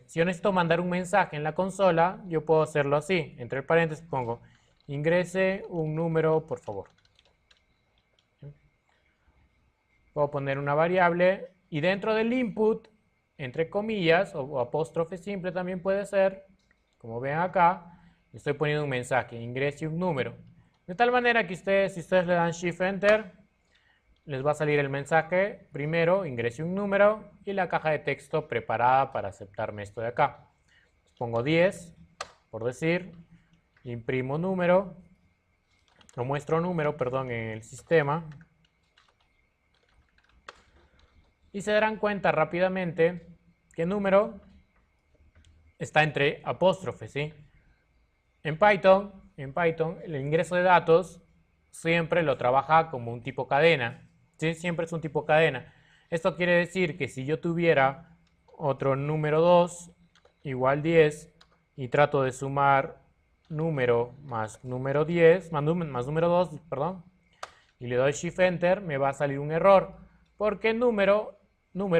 si yo necesito mandar un mensaje en la consola, yo puedo hacerlo así. Entre paréntesis pongo, ingrese un número, por favor. Puedo poner una variable y dentro del input, entre comillas, o apóstrofe simple también puede ser, como ven acá, estoy poniendo un mensaje, ingrese un número. De tal manera que si ustedes le dan Shift Enter, les va a salir el mensaje, primero ingrese un número y la caja de texto preparada para aceptarme esto de acá. Pongo 10, por decir, imprimo número, o muestro número, perdón, en el sistema. Y se darán cuenta rápidamente que número está entre apóstrofes, ¿sí? En Python, el ingreso de datos siempre lo trabaja como un tipo cadena, ¿sí? Siempre es un tipo cadena. Esto quiere decir que si yo tuviera otro número 2 igual 10 y trato de sumar número más número 10, más número 2, perdón, y le doy Shift Enter, me va a salir un error, porque número,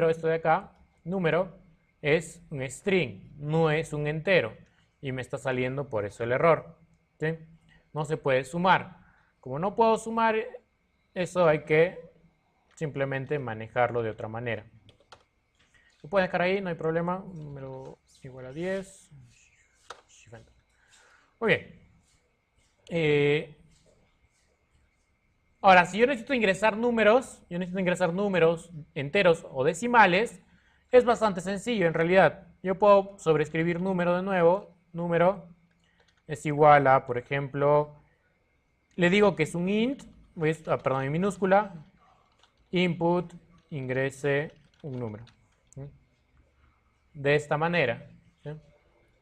esto de acá, número es un string, no es un entero. Y me está saliendo por eso el error, ¿sí? No se puede sumar. Como no puedo sumar, eso hay que simplemente manejarlo de otra manera. Lo pueden dejar ahí, no hay problema. Número igual a 10. Muy bien. Ahora, si yo necesito ingresar números, enteros o decimales, es bastante sencillo en realidad. Yo puedo sobreescribir número de nuevo. Número es igual a, por ejemplo, le digo que es un int, perdón, en minúscula, input, ingrese un número. ¿Sí? De esta manera. ¿Sí?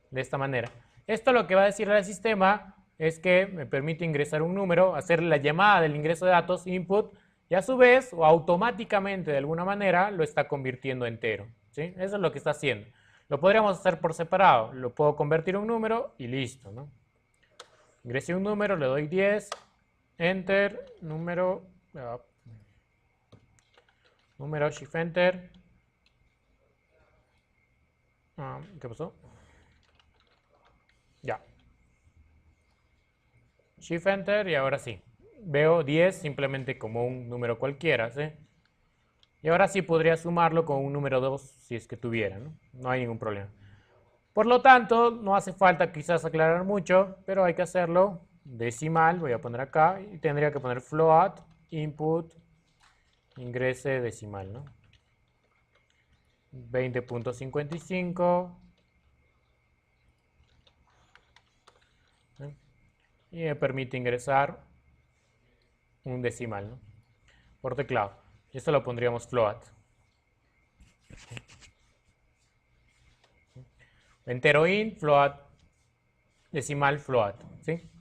De esta manera. Esto lo que va a decirle al sistema es que me permite ingresar un número, hacer la llamada del ingreso de datos, input, Y a su vez, o automáticamente de alguna manera, lo está convirtiendo en entero, ¿sí? Eso es lo que está haciendo. Lo podríamos hacer por separado. Lo puedo convertir en un número y listo, ¿no? Ingresé un número, le doy 10, enter, número, shift enter. ¿Qué pasó? Ya. Shift enter y ahora sí. Veo 10 simplemente como un número cualquiera, ¿sí? Y ahora sí podría sumarlo con un número 2 si es que tuviera, ¿no? No hay ningún problema. Por lo tanto, no hace falta quizás aclarar mucho, pero hay que hacerlo decimal. Voy a poner acá y tendría que poner float, input, ingrese decimal, ¿no? 20.55. ¿Sí? Y me permite ingresar un decimal, ¿no? Por teclado. Y esto lo pondríamos float. Entero int, float, decimal, float, ¿sí?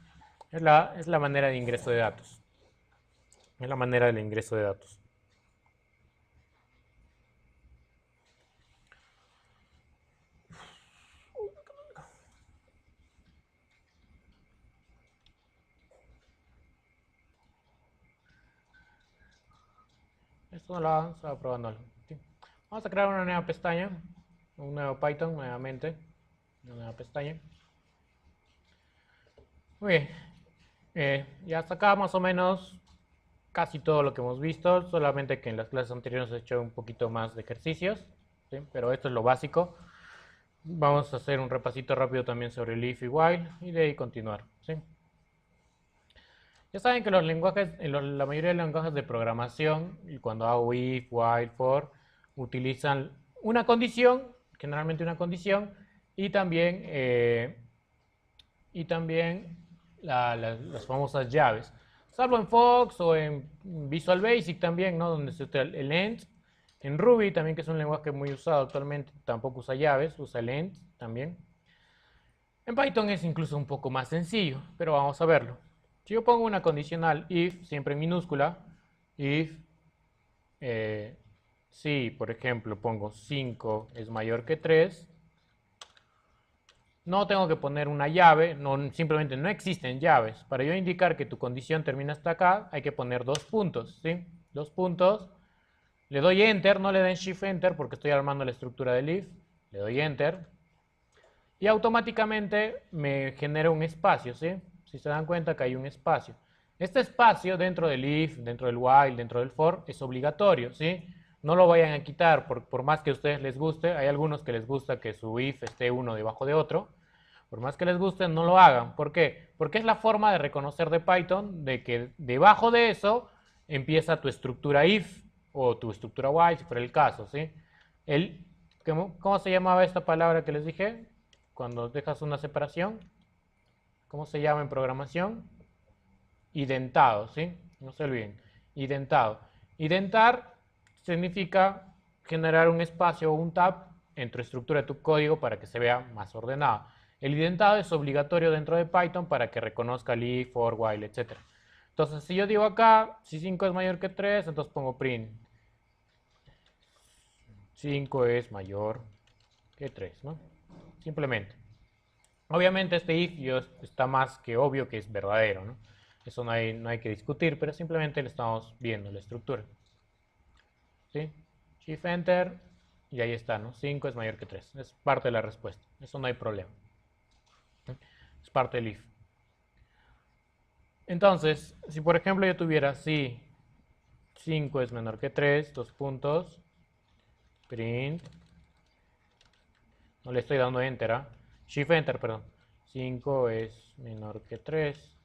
Es la manera de ingreso de datos. Es la manera del ingreso de datos. Esto no lo hagan, estaba probando algo. ¿Sí? Vamos a crear una nueva pestaña, un nuevo Python nuevamente, una nueva pestaña. Muy bien, y hasta acá más o menos casi todo lo que hemos visto, solamente que en las clases anteriores he hecho un poquito más de ejercicios, ¿sí? Pero esto es lo básico. Vamos a hacer un repasito rápido también sobre el if y while y de ahí continuar, ¿sí? Ya saben que los lenguajes, la mayoría de los lenguajes de programación, y cuando hago if, while, for, utilizan una condición, generalmente una condición, y también, las famosas llaves. Salvo en Fox o en Visual Basic también, ¿no? Donde se usa el end. En Ruby también, que es un lenguaje muy usado actualmente, tampoco usa llaves, usa el end también. En Python es incluso un poco más sencillo, pero vamos a verlo. Si yo pongo una condicional if, siempre en minúscula, if, si por ejemplo pongo 5 es mayor que 3, no tengo que poner una llave, no, simplemente no existen llaves. Para yo indicar que tu condición termina hasta acá, hay que poner dos puntos, ¿sí? Dos puntos, le doy enter, no le den shift enter porque estoy armando la estructura del if, le doy enter, y automáticamente me genera un espacio, ¿sí? Si se dan cuenta que hay un espacio. Este espacio dentro del if, dentro del while, dentro del for, es obligatorio, ¿sí? No lo vayan a quitar por más que a ustedes les guste. Hay algunos que les gusta que su if esté uno debajo de otro. Por más que les guste, no lo hagan. ¿Por qué? Porque es la forma de reconocer de Python de que debajo de eso empieza tu estructura if o tu estructura while, si fuera el caso, ¿sí? ¿Cómo se llamaba esta palabra que les dije? Cuando dejas una separación, ¿cómo se llama en programación? Identado, ¿sí? No se olviden. Identado. Identar significa generar un espacio o un tab en tu estructura de tu código para que se vea más ordenado. El identado es obligatorio dentro de Python para que reconozca el if, for, while, etc. Entonces, si yo digo acá, si 5 es mayor que 3, entonces pongo print 5 es mayor que 3, ¿no? Simplemente. Obviamente este if está más que obvio que es verdadero, ¿no? Eso no hay que discutir, pero simplemente le estamos viendo la estructura. ¿Sí? Shift Enter y ahí está, ¿no? 5 es mayor que 3. Es parte de la respuesta. Eso no hay problema. ¿Sí? Es parte del if. Entonces, si por ejemplo yo tuviera si 5 es menor que 3, dos puntos, print, no le estoy dando enter, ¿ah? Shift Enter, perdón. 5 es menor que 3.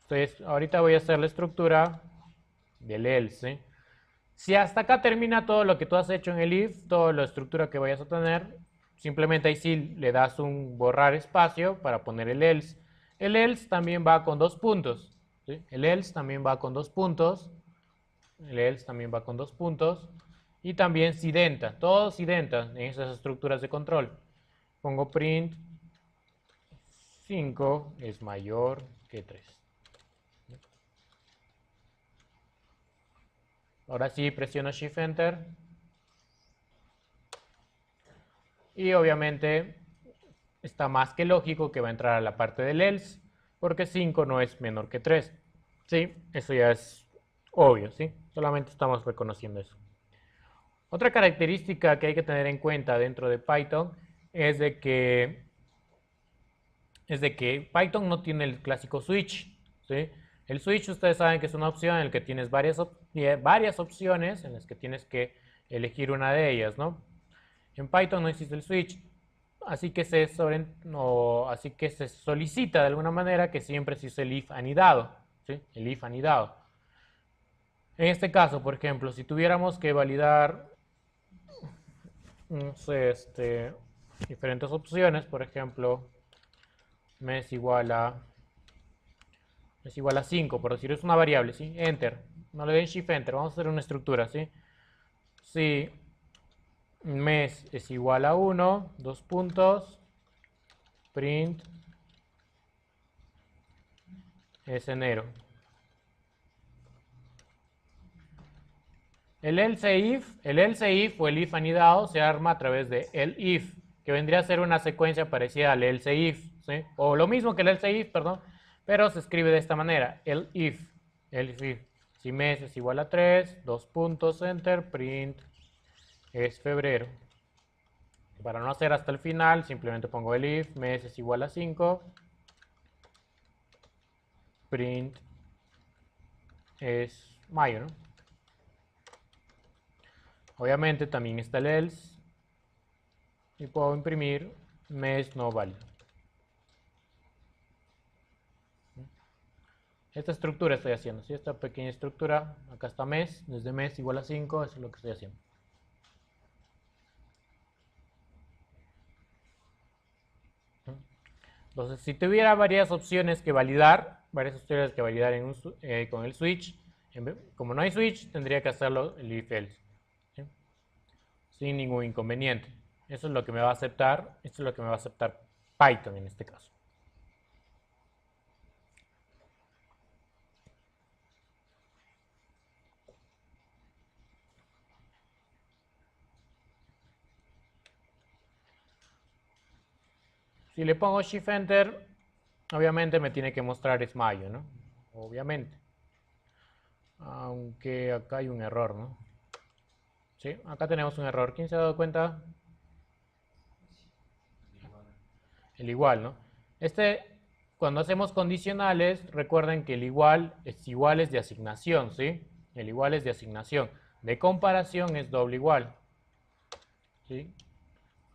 Entonces, ahorita voy a hacer la estructura del else. Si hasta acá termina todo lo que tú has hecho en el if, toda la estructura que vayas a tener, simplemente ahí sí le das un borrar espacio para poner el else. El else también va con dos puntos. ¿Sí? El else también va con dos puntos. El else también va con dos puntos. Y también sidenta. Todo sidenta en esas estructuras de control. Pongo print 5 es mayor que 3. Ahora sí presiono Shift Enter. Y obviamente está más que lógico que va a entrar a la parte del else, porque 5 no es menor que 3. Sí, eso ya es obvio, ¿sí? Solamente estamos reconociendo eso. Otra característica que hay que tener en cuenta dentro de Python es de que Python no tiene el clásico switch, ¿sí? El switch, ustedes saben que es una opción en la que tienes varias opciones en las que tienes que elegir una de ellas, ¿no? En Python no existe el switch, así que se solicita de alguna manera que siempre se use el if anidado, ¿sí? El if anidado. En este caso, por ejemplo, si tuviéramos que validar, no sé, diferentes opciones, por ejemplo, mes igual a 5, por decir, es una variable, ¿sí? Enter. No le den Shift Enter, vamos a hacer una estructura, ¿sí? Si mes es igual a 1, dos puntos, print es enero. El else if o el if anidado se arma a través de el if, que vendría a ser una secuencia parecida al else if, ¿sí? O lo mismo que el else if, perdón, pero se escribe de esta manera, el if. Si mes es igual a 3, dos puntos, enter, print es febrero. Para no hacer hasta el final, simplemente pongo el if, mes es igual a 5, print es mayo, ¿no? Obviamente también está el else y puedo imprimir mes no válido. Esta estructura estoy haciendo, ¿sí? Esta pequeña estructura, acá está mes, desde mes igual a 5, eso es lo que estoy haciendo. Entonces, si tuviera varias opciones que validar, con el switch, como no hay switch, tendría que hacerlo el if else, ¿sí? Sin ningún inconveniente. Eso es lo que me va a aceptar, esto es lo que me va a aceptar Python en este caso. Si le pongo Shift Enter, obviamente me tiene que mostrar es mayo, ¿no? Obviamente. Aunque acá hay un error, ¿no? Sí, acá tenemos un error. ¿Quién se ha dado cuenta? El igual, ¿no? Cuando hacemos condicionales, recuerden que el igual es de asignación, ¿sí? El igual es de asignación. De comparación es doble igual. ¿Sí?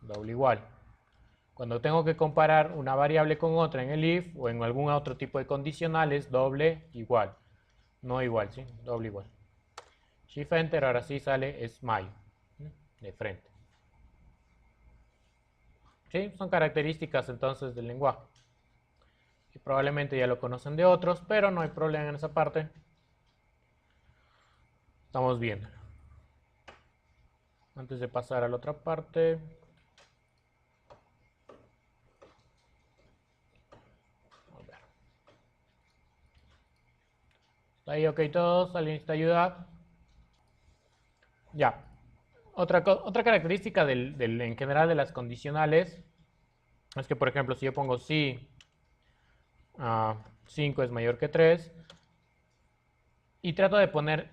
Doble igual. Cuando tengo que comparar una variable con otra en el if o en algún otro tipo de condicional es doble igual. No igual, ¿sí? Doble igual. Shift Enter, ahora sí sale es mayo. De frente. ¿Sí? Son características entonces del lenguaje. Y probablemente ya lo conocen de otros, pero no hay problema en esa parte. Estamos viendo. Antes de pasar a la otra parte. ¿Está ahí ok todos? ¿Alguien necesita ayuda? Ya. Otra característica en general de las condicionales es que, por ejemplo, si yo pongo si 5 es mayor que 3 y trato de poner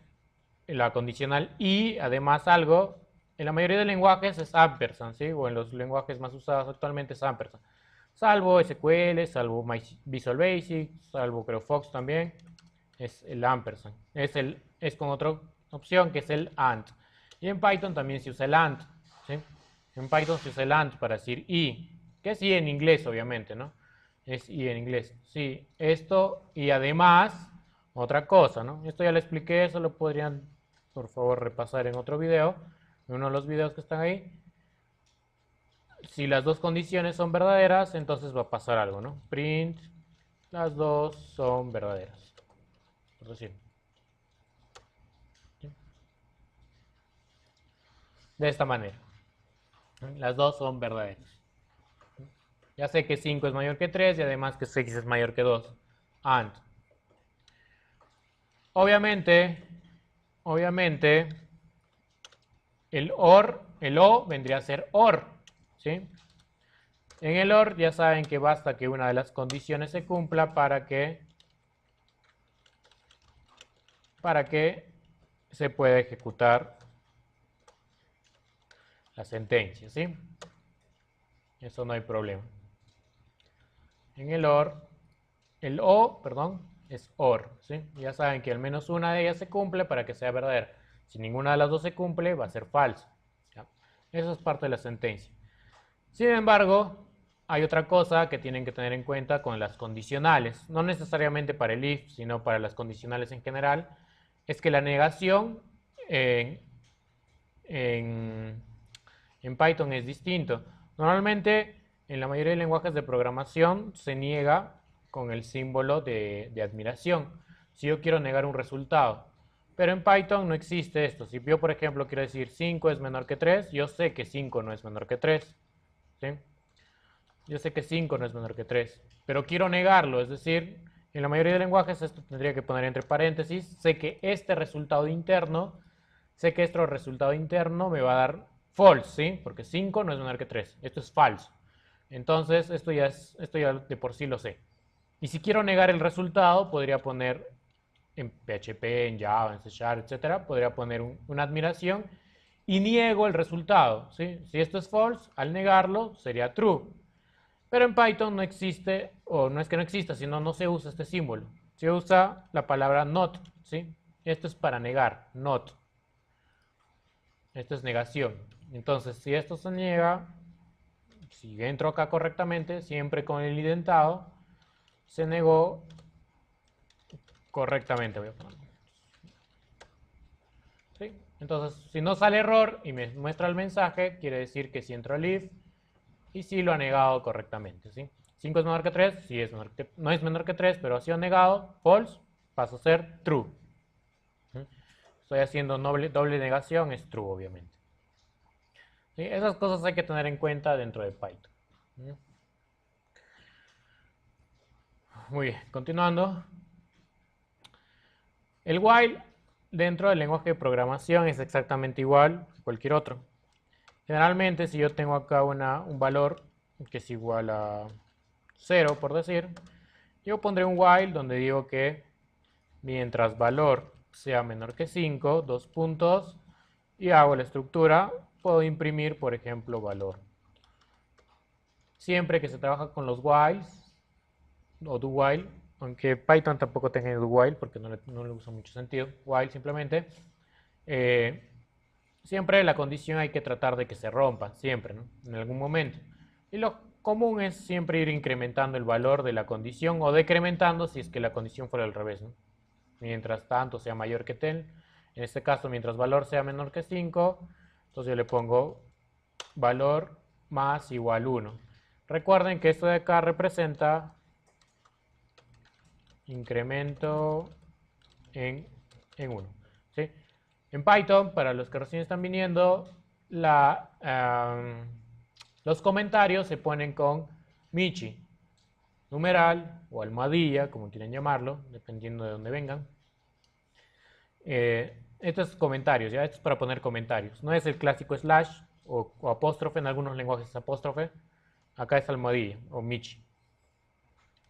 la condicional y además algo, en la mayoría de lenguajes es ampersand, ¿sí? O en los lenguajes más usados actualmente es ampersand. Salvo SQL, salvo Visual Basic, salvo creo Fox también, es el ampersand. Es con otra opción que es el AND. Y en Python también se usa el AND, ¿sí? En Python se usa el AND para decir y, que es y en inglés obviamente, ¿no? Es y en inglés. Sí, esto y además otra cosa, ¿no? Esto ya lo expliqué, eso lo podrían por favor repasar en otro video, en uno de los videos que están ahí. Si las dos condiciones son verdaderas, entonces va a pasar algo, ¿no? Print, las dos son verdaderas. Por decir. ¿Sí? De esta manera. Las dos son verdaderas. Ya sé que 5 es mayor que 3 y además que 6 es mayor que 2. AND. Obviamente, obviamente, el O vendría a ser OR, ¿sí? En el OR ya saben que basta que una de las condiciones se cumpla para que se pueda ejecutar la sentencia, ¿sí? Eso no hay problema. En el OR, el O, perdón, es OR, ¿sí? Ya saben que al menos una de ellas se cumple para que sea verdadera. Si ninguna de las dos se cumple, va a ser falso. ¿Ya? Eso es parte de la sentencia. Sin embargo, hay otra cosa que tienen que tener en cuenta con las condicionales. No necesariamente para el if, sino para las condicionales en general. Es que la negación en Python es distinto. Normalmente, en la mayoría de lenguajes de programación se niega con el símbolo de admiración. Si yo quiero negar un resultado. Pero en Python no existe esto. Si yo, por ejemplo, quiero decir 5 es menor que 3, yo sé que 5 no es menor que 3. ¿Sí? Yo sé que 5 no es menor que 3. Pero quiero negarlo. Es decir, en la mayoría de lenguajes esto tendría que poner entre paréntesis. Sé que este resultado interno me va a dar false, ¿sí? Porque 5 no es menor que 3. Esto es falso. Entonces, esto ya de por sí lo sé. Y si quiero negar el resultado, podría poner en PHP, en Java, en C#, etcétera, podría poner una admiración y niego el resultado, ¿sí? Si esto es false, al negarlo sería true. Pero en Python no existe, o no es que no exista, sino no se usa este símbolo. Se usa la palabra not, ¿sí? Esto es para negar, not. Esto es negación. Entonces, si esto se niega, si entro acá correctamente, siempre con el identado, se negó correctamente. Voy a poner. ¿Sí? Entonces, si no sale error y me muestra el mensaje, quiere decir que si entro al if y sí lo ha negado correctamente. ¿Sí? 5 es menor que 3, sí es menor que, no es menor que 3, pero ha sido negado, false, pasa a ser true. Estoy haciendo doble negación, es true, obviamente. ¿Sí? Esas cosas hay que tener en cuenta dentro de Python. Muy bien, continuando. El while dentro del lenguaje de programación es exactamente igual que cualquier otro. Generalmente, si yo tengo acá un valor que es igual a 0, por decir, yo pondré un while donde digo que mientras valor sea menor que 5, dos puntos, y hago la estructura, puedo imprimir, por ejemplo, valor. Siempre que se trabaja con los whiles o do while, aunque Python tampoco tenga do while porque no le usa mucho sentido, while simplemente, siempre la condición hay que tratar de que se rompa, siempre, ¿no? En algún momento. Y lo común es siempre ir incrementando el valor de la condición o decrementando si es que la condición fuera al revés, ¿no? Mientras tanto sea mayor que 10, en este caso mientras valor sea menor que 5, entonces yo le pongo valor más igual 1. Recuerden que esto de acá representa incremento en 1. ¿Sí? En Python, para los que recién están viniendo, los comentarios se ponen con Michi, numeral o almohadilla, como quieren llamarlo, dependiendo de dónde vengan. Estos comentarios, ¿ya? Esto es para poner comentarios. No es el clásico slash o apóstrofe, en algunos lenguajes es apóstrofe. Acá es almohadilla o Michi.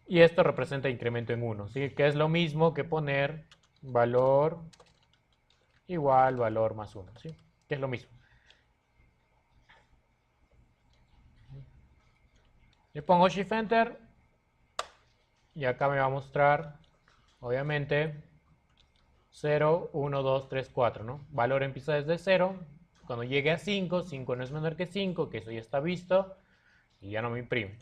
Y esto representa incremento en 1, ¿sí? Que es lo mismo que poner valor igual valor más 1, ¿sí? Que es lo mismo. Le pongo Shift Enter y acá me va a mostrar, obviamente, 0, 1, 2, 3, 4, ¿no? Valor empieza desde 0. Cuando llegue a 5, 5 no es menor que 5, que eso ya está visto y ya no me imprime.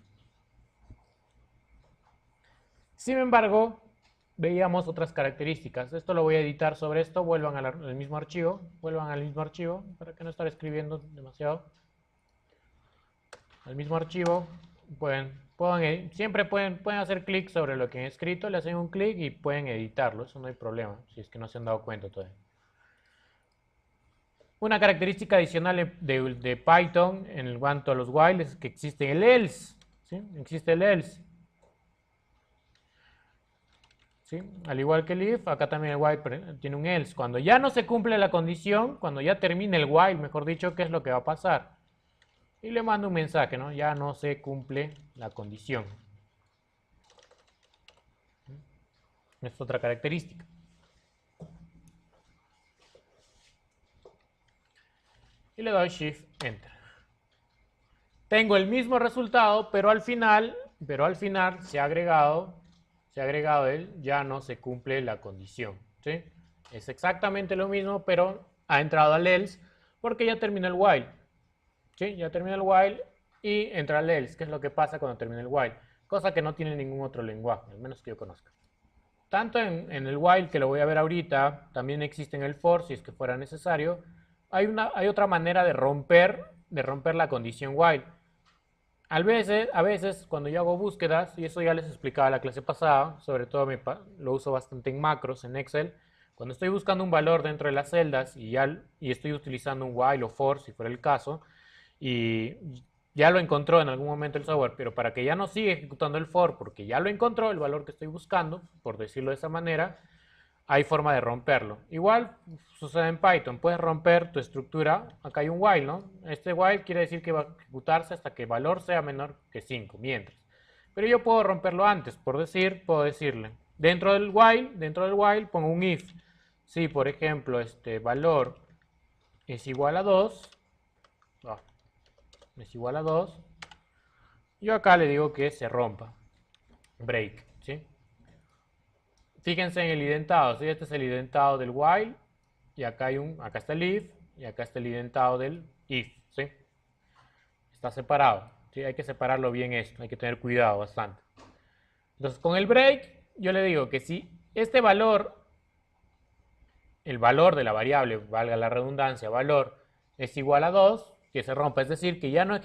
Sin embargo, veíamos otras características. Esto lo voy a editar sobre esto. Vuelvan al mismo archivo. Vuelvan al mismo archivo para que no estar escribiendo demasiado. Al mismo archivo. Siempre pueden hacer clic sobre lo que han escrito. Le hacen un clic y pueden editarlo. Eso no hay problema. Si es que no se han dado cuenta todavía. Una característica adicional de Python en cuanto a los while es que existe el else. ¿Sí? Existe el else. ¿sí? Al igual que el if, acá también el while tiene un else. Cuando ya no se cumple la condición, cuando ya termine el while, mejor dicho, ¿qué es lo que va a pasar? Y le mando un mensaje, ¿no? Ya no se cumple la condición. Es otra característica. Y le doy Shift Enter. Tengo el mismo resultado, pero al final se ha agregado el ya no se cumple la condición. ¿Sí? Es exactamente lo mismo, pero ha entrado al else porque ya terminó el while. ¿Sí? Ya terminó el while y entra al else, que es lo que pasa cuando termina el while. Cosa que no tiene ningún otro lenguaje, al menos que yo conozca. Tanto en el while, que lo voy a ver ahorita, también existe en el for, si es que fuera necesario. Hay otra manera de romper la condición while. A veces, cuando yo hago búsquedas, y eso ya les explicaba la clase pasada, sobre todo lo uso bastante en macros, en Excel, cuando estoy buscando un valor dentro de las celdas y estoy utilizando un while o for, si fuera el caso, y ya lo encontró en algún momento el software, pero para que ya no siga ejecutando el for, porque ya lo encontró el valor que estoy buscando, por decirlo de esa manera, hay forma de romperlo. Igual sucede en Python, puedes romper tu estructura. Acá hay un while, ¿no? Este while quiere decir que va a ejecutarse hasta que el valor sea menor que 5, mientras. Pero yo puedo romperlo antes, puedo decirle, dentro del while pongo un if. Si, por ejemplo, este valor es igual a 2, yo acá le digo que se rompa. Break, ¿sí? Fíjense en el identado, ¿sí? Este es el identado del while, y acá está el if, y acá está el identado del if, ¿sí? Está separado, ¿sí? Hay que separarlo bien esto, hay que tener cuidado bastante. Entonces, con el break, yo le digo que si este valor, el valor de la variable, valga la redundancia, valor, es igual a 2, que se rompa, es decir, que ya no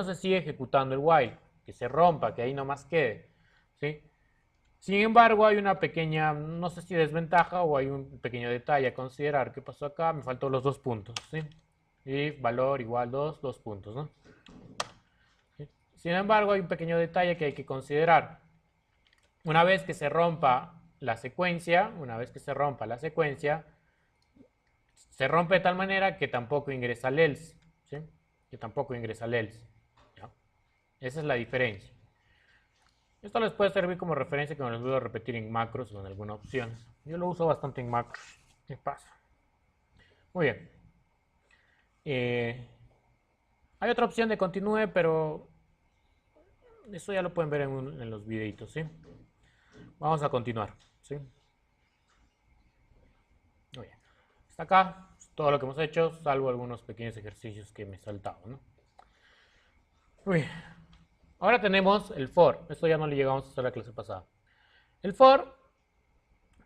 se sigue ejecutando el while, que se rompa, que ahí nomás quede, ¿sí? Sin embargo, hay una pequeña, no sé si desventaja o hay un pequeño detalle a considerar. ¿Qué pasó acá? Me faltó los 2 puntos, ¿sí? Y valor igual 2 puntos, ¿no? ¿Sí? Sin embargo, hay un pequeño detalle que hay que considerar. Una vez que se rompa la secuencia, se rompe de tal manera que tampoco ingresa el else, ¿sí? Que tampoco ingresa el else, ¿ya? Esa es la diferencia. Esto les puede servir como referencia que me los voy a repetir en macros o en algunas opciones. Yo lo uso bastante en macros. ¿Qué pasa? Muy bien. Hay otra opción de continúe, pero eso ya lo pueden ver en los videitos, ¿sí? Vamos a continuar, ¿sí? Muy bien. Hasta acá todo lo que hemos hecho, salvo algunos pequeños ejercicios que me he saltado, ¿no? Muy bien. Ahora tenemos el for. Esto ya no le llegamos a hacer la clase pasada. El for,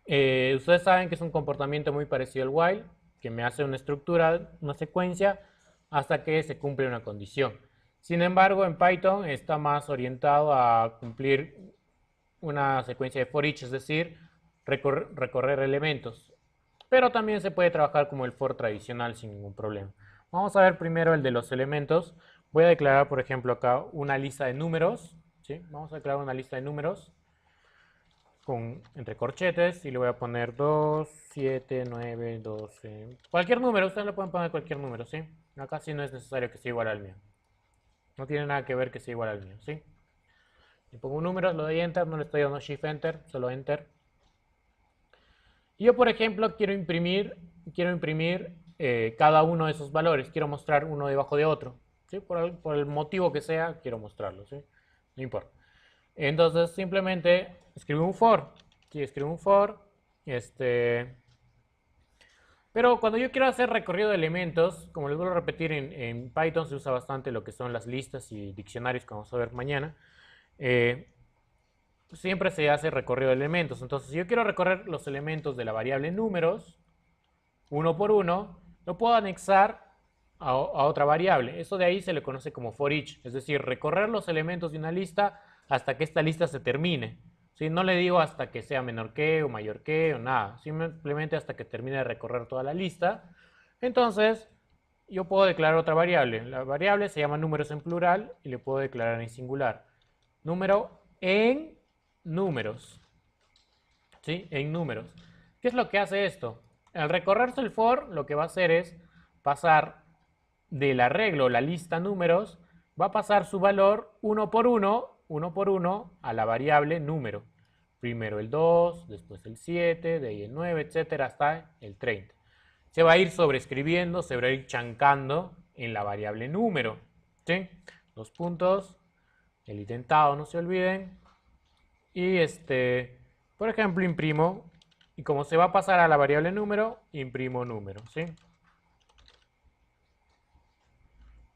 ustedes saben que es un comportamiento muy parecido al while, que me hace una estructura, una secuencia, hasta que se cumple una condición. Sin embargo, en Python está más orientado a cumplir una secuencia de for each, es decir, recorrer elementos. Pero también se puede trabajar como el for tradicional sin ningún problema. Vamos a ver primero el de los elementos. Voy a declarar, por ejemplo, acá una lista de números, ¿sí? Vamos a declarar una lista de números entre corchetes y le voy a poner 2, 7, 9, 12. Cualquier número, ustedes le pueden poner cualquier número, ¿sí? Acá sí no es necesario que sea igual al mío. No tiene nada que ver que sea igual al mío, ¿sí? Le pongo un número, lo doy Enter, no le estoy dando Shift Enter, solo Enter. Y yo, por ejemplo, quiero imprimir cada uno de esos valores. Quiero mostrar uno debajo de otro, ¿sí? Por el motivo que sea, quiero mostrarlo, ¿sí? No importa. Entonces, simplemente escribo un for. Sí, escribo un for. Pero cuando yo quiero hacer recorrido de elementos, como les vuelvo a repetir, en Python se usa bastante lo que son las listas y diccionarios, que vamos a ver mañana. Siempre se hace recorrido de elementos. Entonces, si yo quiero recorrer los elementos de la variable números, uno por uno, lo puedo anexar a otra variable. Eso de ahí se le conoce como for each, es decir, recorrer los elementos de una lista hasta que esta lista se termine. ¿Sí? No le digo hasta que sea menor que o mayor que o nada, simplemente hasta que termine de recorrer toda la lista. Entonces, yo puedo declarar otra variable. La variable se llama números en plural y le puedo declarar en singular. Número en números. ¿sí? En números. ¿Qué es lo que hace esto? Al recorrerse el for, lo que va a hacer es pasar del arreglo, la lista números, va a pasar su valor uno por uno a la variable número. Primero el 2, después el 7, de ahí el 9, etcétera, hasta el 30. Se va a ir sobreescribiendo, se va a ir chancando en la variable número. ¿Sí? Dos puntos, el intentado, no se olviden. Y por ejemplo, imprimo, y como se va a pasar a la variable número, imprimo número, ¿sí?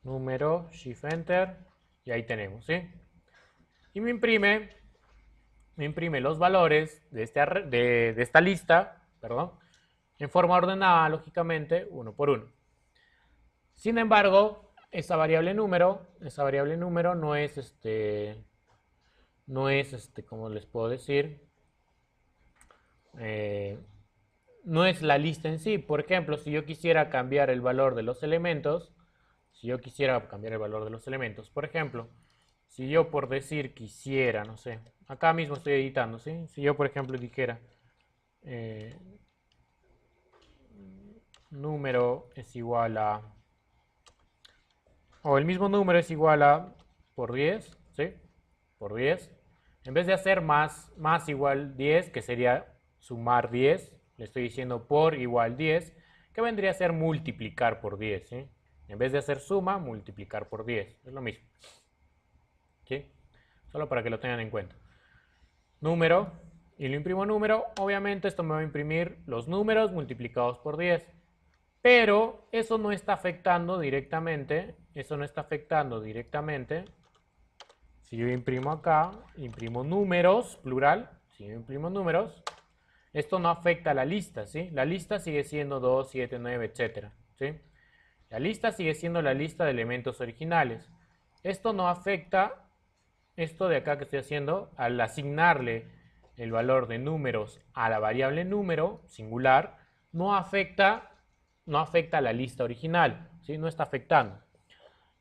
Número, Shift Enter, y ahí tenemos, ¿sí? Y me imprime los valores de esta lista, perdón, en forma ordenada, lógicamente, uno por uno. Sin embargo, esa variable número no es ¿cómo les puedo decir? Eh, no es la lista en sí. Por ejemplo, si yo quisiera cambiar el valor de los elementos, por ejemplo, si yo por decir quisiera, no sé, acá mismo estoy editando, ¿sí? Si yo por ejemplo dijera eh, número es igual a, o el mismo número es igual a por 10, ¿sí? Por 10. En vez de hacer más igual 10, que sería sumar 10, le estoy diciendo por igual 10, que vendría a ser multiplicar por 10, ¿sí? En vez de hacer suma, multiplicar por 10. Es lo mismo. ¿Sí? Solo para que lo tengan en cuenta. Número, y lo imprimo número, obviamente esto me va a imprimir los números multiplicados por 10. Pero eso no está afectando directamente, si yo imprimo acá, imprimo números, plural, si yo imprimo números, esto no afecta a la lista, ¿sí? La lista sigue siendo 2, 7, 9, etcétera, ¿sí? La lista sigue siendo la lista de elementos originales. Esto no afecta, esto de acá que estoy haciendo, al asignarle el valor de números a la variable número, singular, no afecta a la lista original, ¿sí? No está afectando.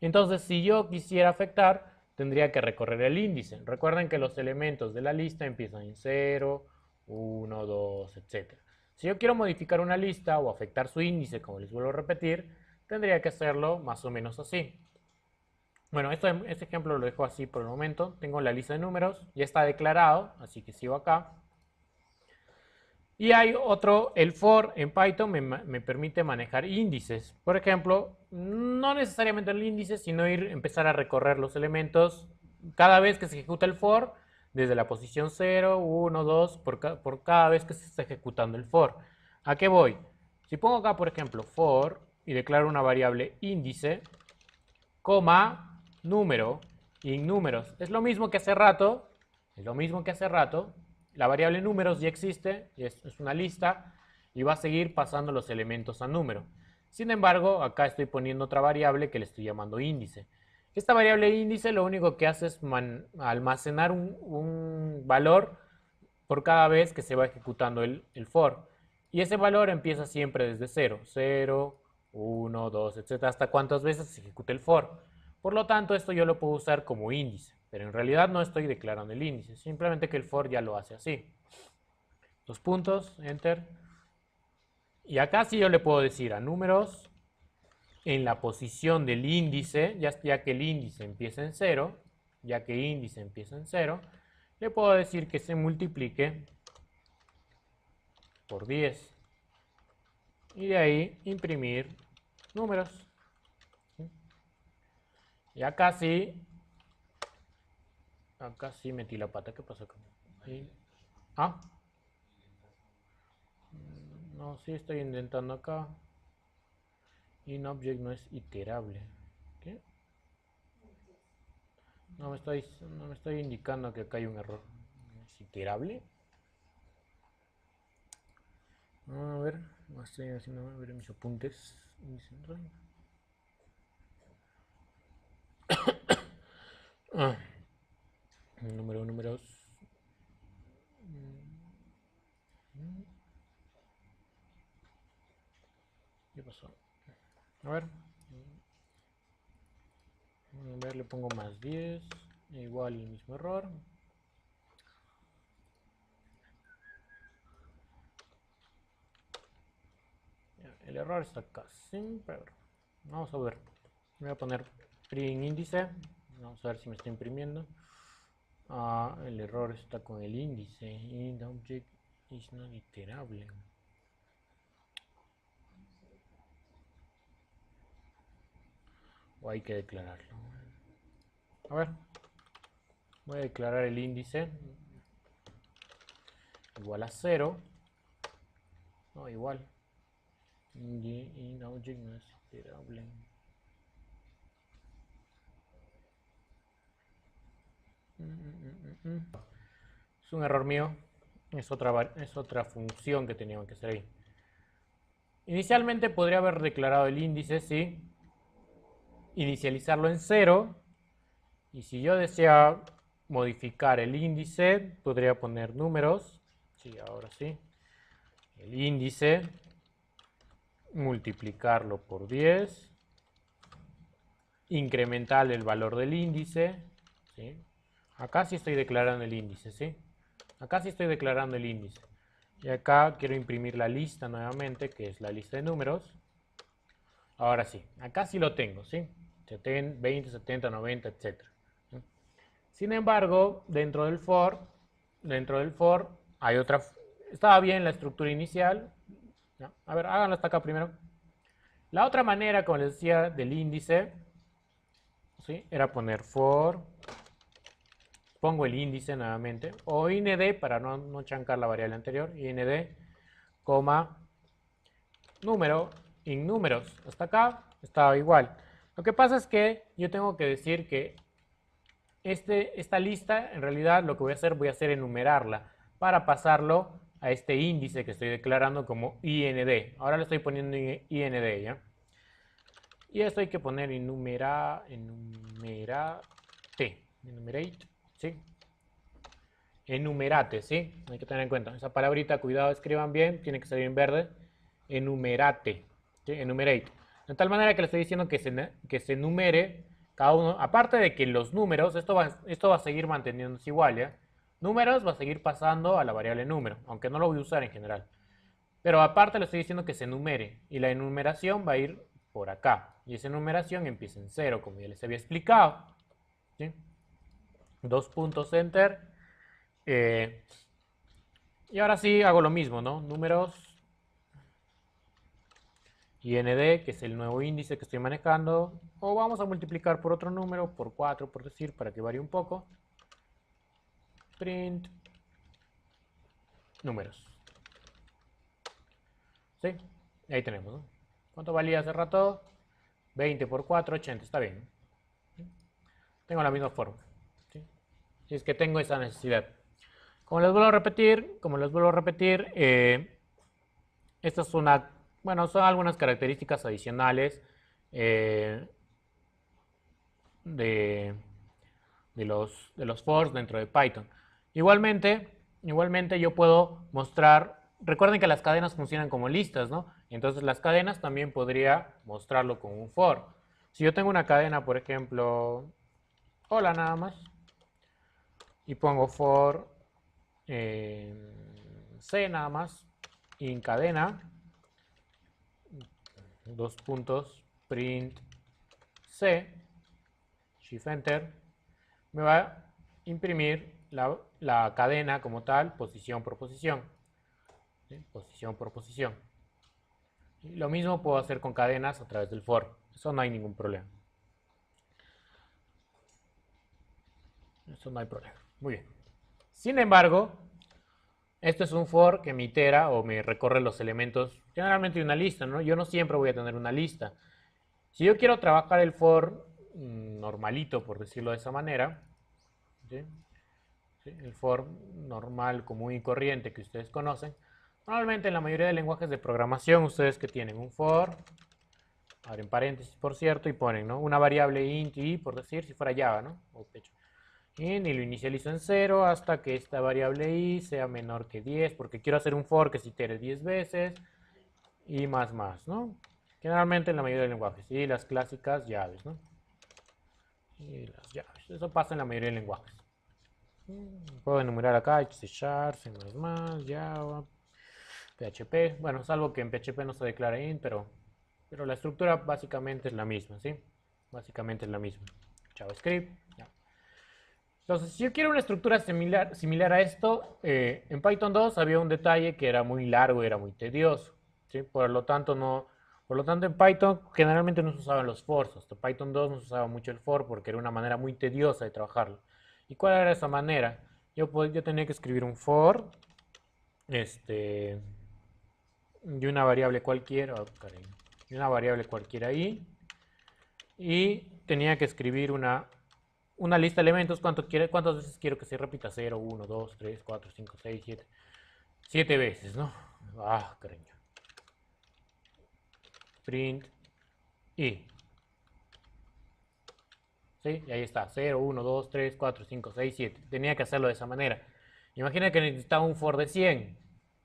Entonces, si yo quisiera afectar, tendría que recorrer el índice. Recuerden que los elementos de la lista empiezan en 0, 1, 2, etc. Si yo quiero modificar una lista o afectar su índice, como les vuelvo a repetir, tendría que hacerlo más o menos así. Bueno, este ejemplo lo dejo así por el momento. Tengo la lista de números, ya está declarado, así que sigo acá. Y hay otro, el for en Python me permite manejar índices. Por ejemplo, no necesariamente el índice, sino empezar a recorrer los elementos cada vez que se ejecuta el for, desde la posición 0, 1, 2, por cada vez que se está ejecutando el for. ¿A qué voy? Si pongo acá, por ejemplo, for y declaro una variable índice, coma, número, y números. Es lo mismo que hace rato, la variable números ya existe, es una lista, y va a seguir pasando los elementos a número. Sin embargo, acá estoy poniendo otra variable que le estoy llamando índice. Esta variable índice lo único que hace es almacenar un valor por cada vez que se va ejecutando el for. Y ese valor empieza siempre desde 0, 0, 1, 2, etc. hasta cuántas veces se ejecute el for. Por lo tanto, esto yo lo puedo usar como índice, pero en realidad no estoy declarando el índice, simplemente que el for ya lo hace así. Dos puntos, enter. Y acá sí yo le puedo decir a números en la posición del índice, ya que el índice empieza en 0, le puedo decir que se multiplique por 10. Y de ahí imprimir números. Y acá sí metí la pata. ¿Qué pasó acá? Ah, no, sí estoy intentando acá. InObject no es iterable. ¿Qué? No me estoy indicando que acá hay un error. ¿Es iterable? A ver, estoy haciendo, a ver mis apuntes. Ah, números. ¿Qué pasó? A ver, le pongo más 10. Igual el mismo error. El error está acá, sí, pero vamos a ver. Voy a poner print índice. Vamos a ver si me está imprimiendo. El error está con el índice. Int object is not iterable. O hay que declararlo. A ver. Voy a declarar el índice igual a 0. No, igual. Int object no es iterable. Es un error mío. Es otra función que teníamos que hacer ahí. Inicialmente podría haber declarado el índice, sí. Inicializarlo en 0. Y si yo deseo modificar el índice, podría poner números. Sí, ahora sí. El índice. Multiplicarlo por 10. Incrementar el valor del índice. ¿Sí? Acá sí estoy declarando el índice, ¿sí? Acá sí estoy declarando el índice. Y acá quiero imprimir la lista nuevamente, que es la lista de números. Ahora sí, acá sí lo tengo, ¿sí? 20, 70, 90, etc. Sin embargo, dentro del for hay otra... Estaba bien la estructura inicial. ¿No? A ver, háganlo hasta acá primero. La otra manera, como les decía, del índice, ¿sí? Era poner for... Pongo el índice nuevamente, o int para no chancar la variable anterior, int, coma, número, in números. Hasta acá estaba igual. Lo que pasa es que yo tengo que decir que esta lista, en realidad lo que voy a hacer enumerarla para pasarlo a este índice que estoy declarando como IND. Ahora le estoy poniendo IND, ¿ya? Y esto hay que poner enumerate, ¿sí? Enumerate, ¿sí? Hay que tener en cuenta. Esa palabrita, cuidado, escriban bien, tiene que salir en verde. Enumerate, ¿sí? Enumerate. De tal manera que le estoy diciendo que se enumere cada uno. Aparte de que los números, esto va a seguir manteniéndose igual, ¿ya? Números va a seguir pasando a la variable número, aunque no lo voy a usar en general. Pero aparte le estoy diciendo que se enumere. Y la enumeración va a ir por acá. Y esa enumeración empieza en 0, como ya les había explicado. ¿Sí? 2 puntos enter. Y ahora sí hago lo mismo, ¿no? Números. IND, que es el nuevo índice que estoy manejando. O vamos a multiplicar por otro número, por 4, por decir, para que varíe un poco. Print. Números. ¿Sí? Ahí tenemos, ¿no? ¿Cuánto valía hace rato? 20 por 4, 80. Está bien. Tengo la misma forma. ¿Sí? Si es que tengo esa necesidad. Como les vuelvo a repetir, esta es bueno, son algunas características adicionales de, los fors dentro de Python. Igualmente yo puedo mostrar, recuerden que las cadenas funcionan como listas, ¿no? Entonces las cadenas también podría mostrarlo con un for. Si yo tengo una cadena, por ejemplo, hola nada más, y pongo for C nada más, y en cadena, 2 puntos, print C, shift enter, me va a imprimir la cadena como tal, posición por posición. ¿Sí? Posición por posición. Y lo mismo puedo hacer con cadenas a través del for. Eso no hay ningún problema. Eso no hay problema. Muy bien. Sin embargo, esto es un for que me itera o me recorre los elementos generalmente de una lista, ¿no? Yo no siempre voy a tener una lista. Si yo quiero trabajar el for normalito, por decirlo de esa manera, ¿sí? ¿Sí? El for normal, común y corriente que ustedes conocen, normalmente en la mayoría de lenguajes de programación ustedes que tienen un for, abren paréntesis por cierto y ponen, ¿no? Una variable int i, por decir, si fuera Java, ¿no? O pecho. Y lo inicializo en 0 hasta que esta variable i sea menor que 10, porque quiero hacer un for que se itere 10 veces y más, ¿no? Generalmente en la mayoría de lenguajes. Y las clásicas llaves, ¿no? Y las llaves. Eso pasa en la mayoría de lenguajes. Puedo enumerar acá C#, C++, Java, PHP, bueno, salvo que en PHP no se declara int, pero la estructura básicamente es la misma, ¿sí? Básicamente es la misma. JavaScript, ya. Entonces, si yo quiero una estructura similar a esto, en Python 2 había un detalle que era muy largo, era muy tedioso, ¿sí? Por lo tanto, en Python generalmente no se usaban los fors. Hasta Python 2 no se usaba mucho el for porque era una manera muy tediosa de trabajarlo. ¿Y cuál era esa manera? Yo tenía que escribir un for, de una variable cualquiera, de una variable cualquiera ahí, y tenía que escribir una lista de elementos, cuántas veces quiero que se repita, 0, 1, 2, 3, 4, 5, 6, 7, 7 veces, ¿no? Ah, cariño. Print y. ¿Sí? Y ahí está, 0, 1, 2, 3, 4, 5, 6, 7. Tenía que hacerlo de esa manera. Imagina que necesitaba un for de 100.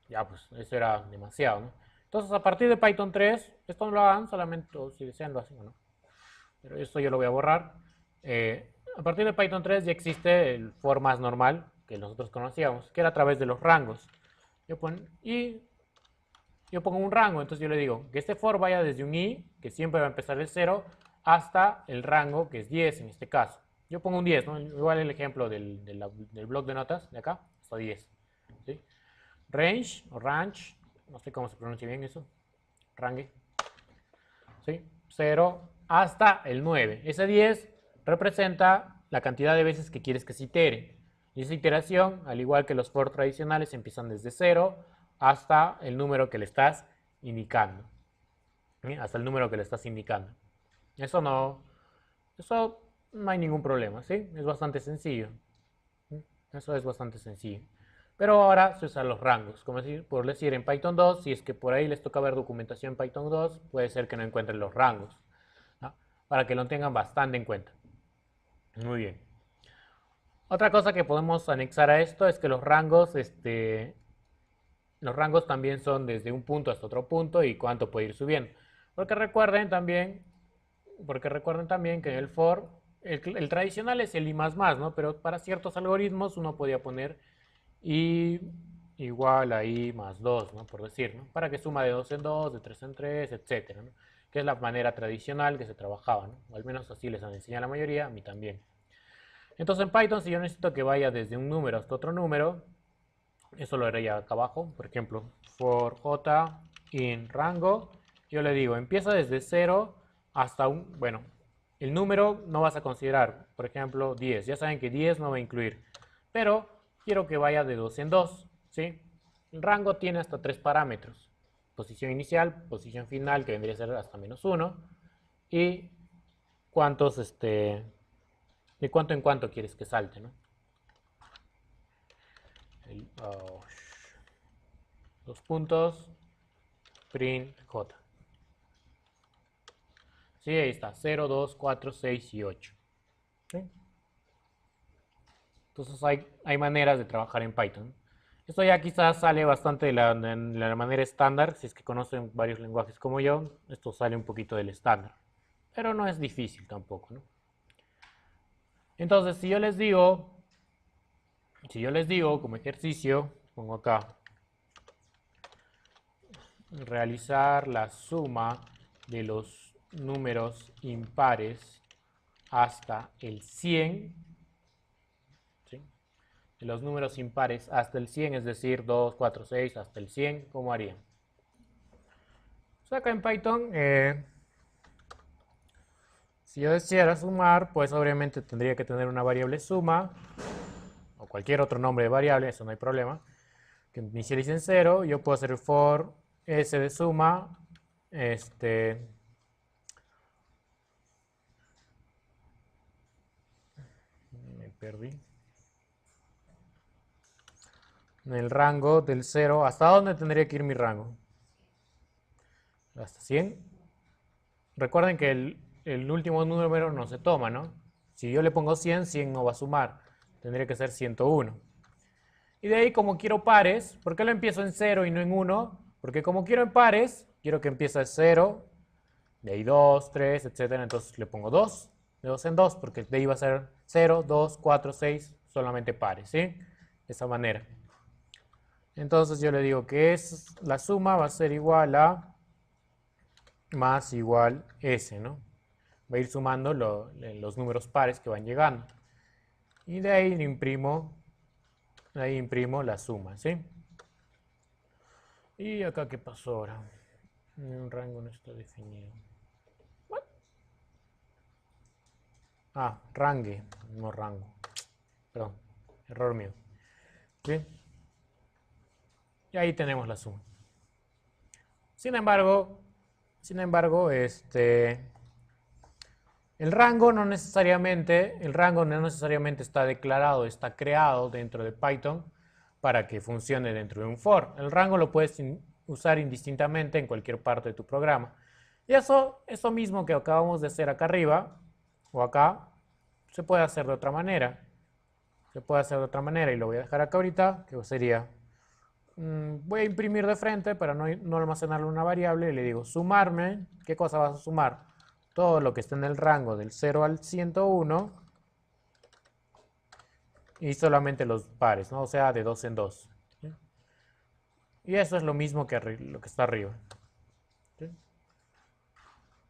Ya, pues, eso era demasiado, ¿no? Entonces, a partir de Python 3, esto no lo hagan, solamente si desean lo hacen o no. Pero esto yo lo voy a borrar. A partir de Python 3 ya existe el for más normal que nosotros conocíamos, que era a través de los rangos. Yo pongo un rango, entonces yo le digo que este for vaya desde un i, que siempre va a empezar de 0, hasta el rango, que es 10 en este caso. Yo pongo un 10, ¿no? Igual el ejemplo del bloc de notas de acá, hasta 10. ¿Sí? Range o range, no sé cómo se pronuncia bien eso, range, ¿sí? 0 hasta el 9. Ese 10 representa la cantidad de veces que quieres que se itere. Y esa iteración, al igual que los for tradicionales, empiezan desde 0 hasta el número que le estás indicando. ¿Sí? Hasta el número que le estás indicando. Eso no hay ningún problema, ¿sí? Es bastante sencillo. Eso es bastante sencillo. Pero ahora se usan los rangos. Como por decir, en Python 2, si es que por ahí les toca ver documentación en Python 2, puede ser que no encuentren los rangos, ¿no? Para que lo tengan bastante en cuenta. Muy bien. Otra cosa que podemos anexar a esto es que los rangos también son desde un punto hasta otro punto y cuánto puede ir subiendo. Porque recuerden también que en el for, el tradicional es el i más más, ¿no? Pero para ciertos algoritmos uno podía poner i igual a i más 2, ¿no? Por decir, ¿no? Para que suma de 2 en 2, de 3 en 3, etcétera, ¿no? Que es la manera tradicional que se trabajaba, ¿no? O al menos así les han enseñado la mayoría, a mí también. Entonces en Python, si yo necesito que vaya desde un número hasta otro número, eso lo haré ya acá abajo. Por ejemplo, for j in rango, yo le digo, empieza desde 0 hasta bueno, el número no vas a considerar, por ejemplo, 10. Ya saben que 10 no va a incluir, pero quiero que vaya de 2 en 2, ¿sí? El rango tiene hasta 3 parámetros. Posición inicial, posición final, que vendría a ser hasta -1, y de cuánto en cuánto quieres que salte, ¿no? Dos puntos, print j. Sí, ahí está, 0, 2, 4, 6 y 8. ¿Sí? Entonces hay maneras de trabajar en Python. Esto ya quizás sale bastante de la manera estándar. Si es que conocen varios lenguajes como yo, esto sale un poquito del estándar. Pero no es difícil tampoco, ¿no? Entonces, si yo les digo como ejercicio, pongo acá, realizar la suma de los números impares hasta el 100, ¿sí? De los números impares hasta el 100, es decir, 2, 4, 6 hasta el 100, ¿cómo harían? Acá en Python, si yo deseara sumar, pues obviamente tendría que tener una variable suma, o cualquier otro nombre de variable, eso no hay problema, que inicialice en 0. Yo puedo hacer for s de suma, me perdí, en el rango del 0, ¿hasta dónde tendría que ir mi rango? Hasta 100. Recuerden que el último número no se toma, ¿no? Si yo le pongo 100, 100 no va a sumar. Tendría que ser 101. Y de ahí, como quiero pares, ¿por qué lo empiezo en 0 y no en 1? Porque como quiero en pares, quiero que empiece en 0, de ahí 2, 3, etc. Entonces le pongo 2, de 2 en 2, porque de ahí va a ser 0, 2, 4, 6, solamente pares, ¿sí? De esa manera. Entonces yo le digo que la suma va a ser igual a más igual S, ¿no? Va a ir sumando los números pares que van llegando. Y de ahí imprimo la suma, ¿sí? ¿Y acá qué pasó ahora? Un rango no está definido. What? Ah, range, no rango. Perdón, error mío. ¿Sí? Y ahí tenemos la suma. Sin embargo, el rango no necesariamente está declarado, está creado dentro de Python para que funcione dentro de un for. El rango lo puedes usar indistintamente en cualquier parte de tu programa. Y eso mismo que acabamos de hacer acá arriba o acá, se puede hacer de otra manera. Se puede hacer de otra manera y lo voy a dejar acá ahorita, que sería, voy a imprimir de frente para no almacenarle una variable y le digo sumarme. ¿Qué cosa vas a sumar? Todo lo que esté en el rango del 0 al 101 y solamente los pares, ¿no? O sea, de 2 en 2. ¿Sí? Y eso es lo mismo que lo que está arriba. ¿Sí?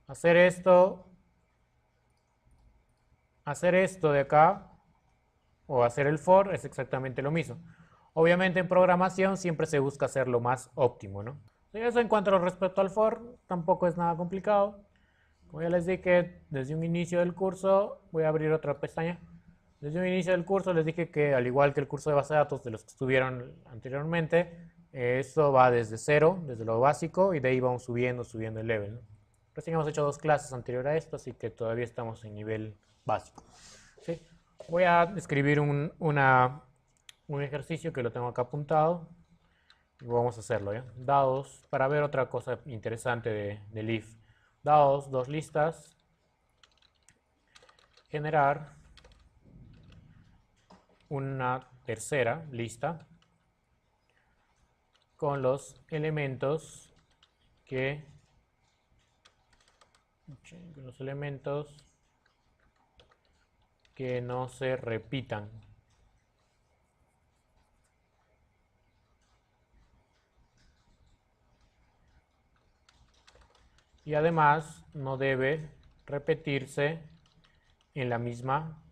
Hacer esto de acá o hacer el for es exactamente lo mismo. Obviamente en programación siempre se busca hacer lo más óptimo, ¿no? Y eso en cuanto respecto al for, tampoco es nada complicado. Como ya les dije, desde un inicio del curso, voy a abrir otra pestaña. Desde un inicio del curso les dije que al igual que el curso de base de datos de los que estuvieron anteriormente, esto va desde cero, desde lo básico, y de ahí vamos subiendo el level, ¿no? Recién hemos hecho 2 clases anterior a esto, así que todavía estamos en nivel básico. ¿Sí? Voy a escribir un ejercicio que lo tengo acá apuntado. Y vamos a hacerlo, ¿ya? Dados, para ver otra cosa interesante del if. Dados, 2 listas. Generar una tercera lista con los elementos que no se repitan. Y además no debe repetirse en la misma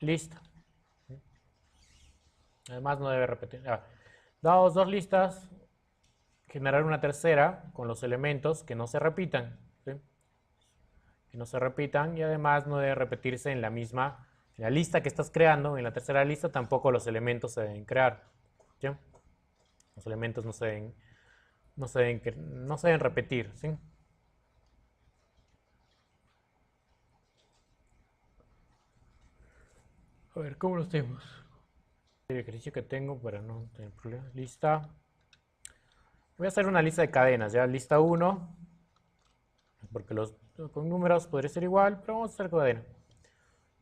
lista. Además no debe repetir. Dados 2 listas, generar una tercera con los elementos que no se repitan. ¿Sí? Que no se repitan y además no debe repetirse en la lista que estás creando. En la tercera lista tampoco los elementos se deben crear. ¿Sí? Los elementos no se deben repetir. ¿Sí? A ver, ¿cómo lo hacemos? El ejercicio que tengo para no tener problemas. Lista. Voy a hacer una lista de cadenas, ya. Lista 1. Porque con números podría ser igual, pero vamos a hacer cadena.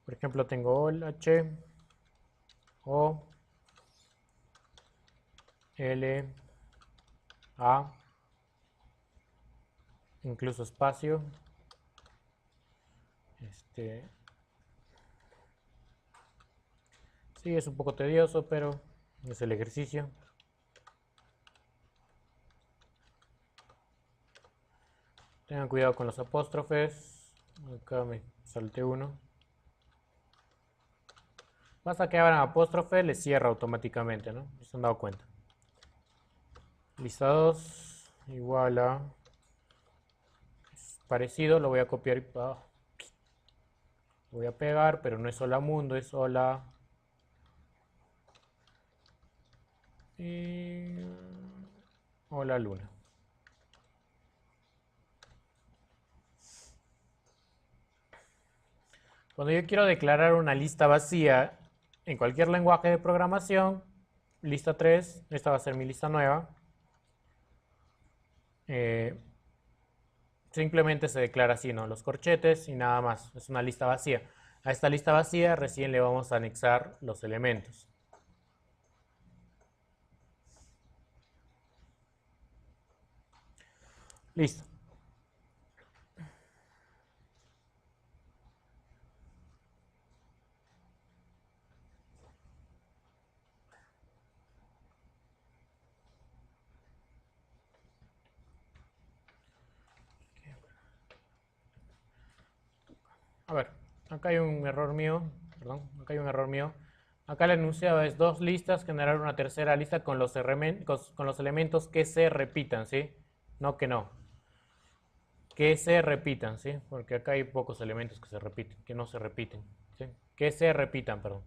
Por ejemplo, tengo el H, O, L, A, incluso espacio. Sí, es un poco tedioso, pero es el ejercicio. Tengan cuidado con los apóstrofes. Acá me salté uno. Basta que abran apóstrofe, les cierra automáticamente, ¿no? ¿Se han dado cuenta? Lista 2 igual a... Es parecido, lo voy a copiar y... lo voy a pegar, pero no es hola mundo, es hola... Y... hola luna. Cuando yo quiero declarar una lista vacía en cualquier lenguaje de programación, lista 3, esta va a ser mi lista nueva, simplemente se declara así, ¿no? Los corchetes y nada más, es una lista vacía. A esta lista vacía recién le vamos a anexar los elementos. Listo. A ver, acá hay un error mío. Perdón, acá hay un error mío. Acá el enunciado es dos listas, generar una tercera lista con los elementos que se repitan, ¿sí? No que no. Que se repitan, ¿sí? Porque acá hay pocos elementos que se repiten, que no se repiten, ¿sí? Que se repitan, perdón.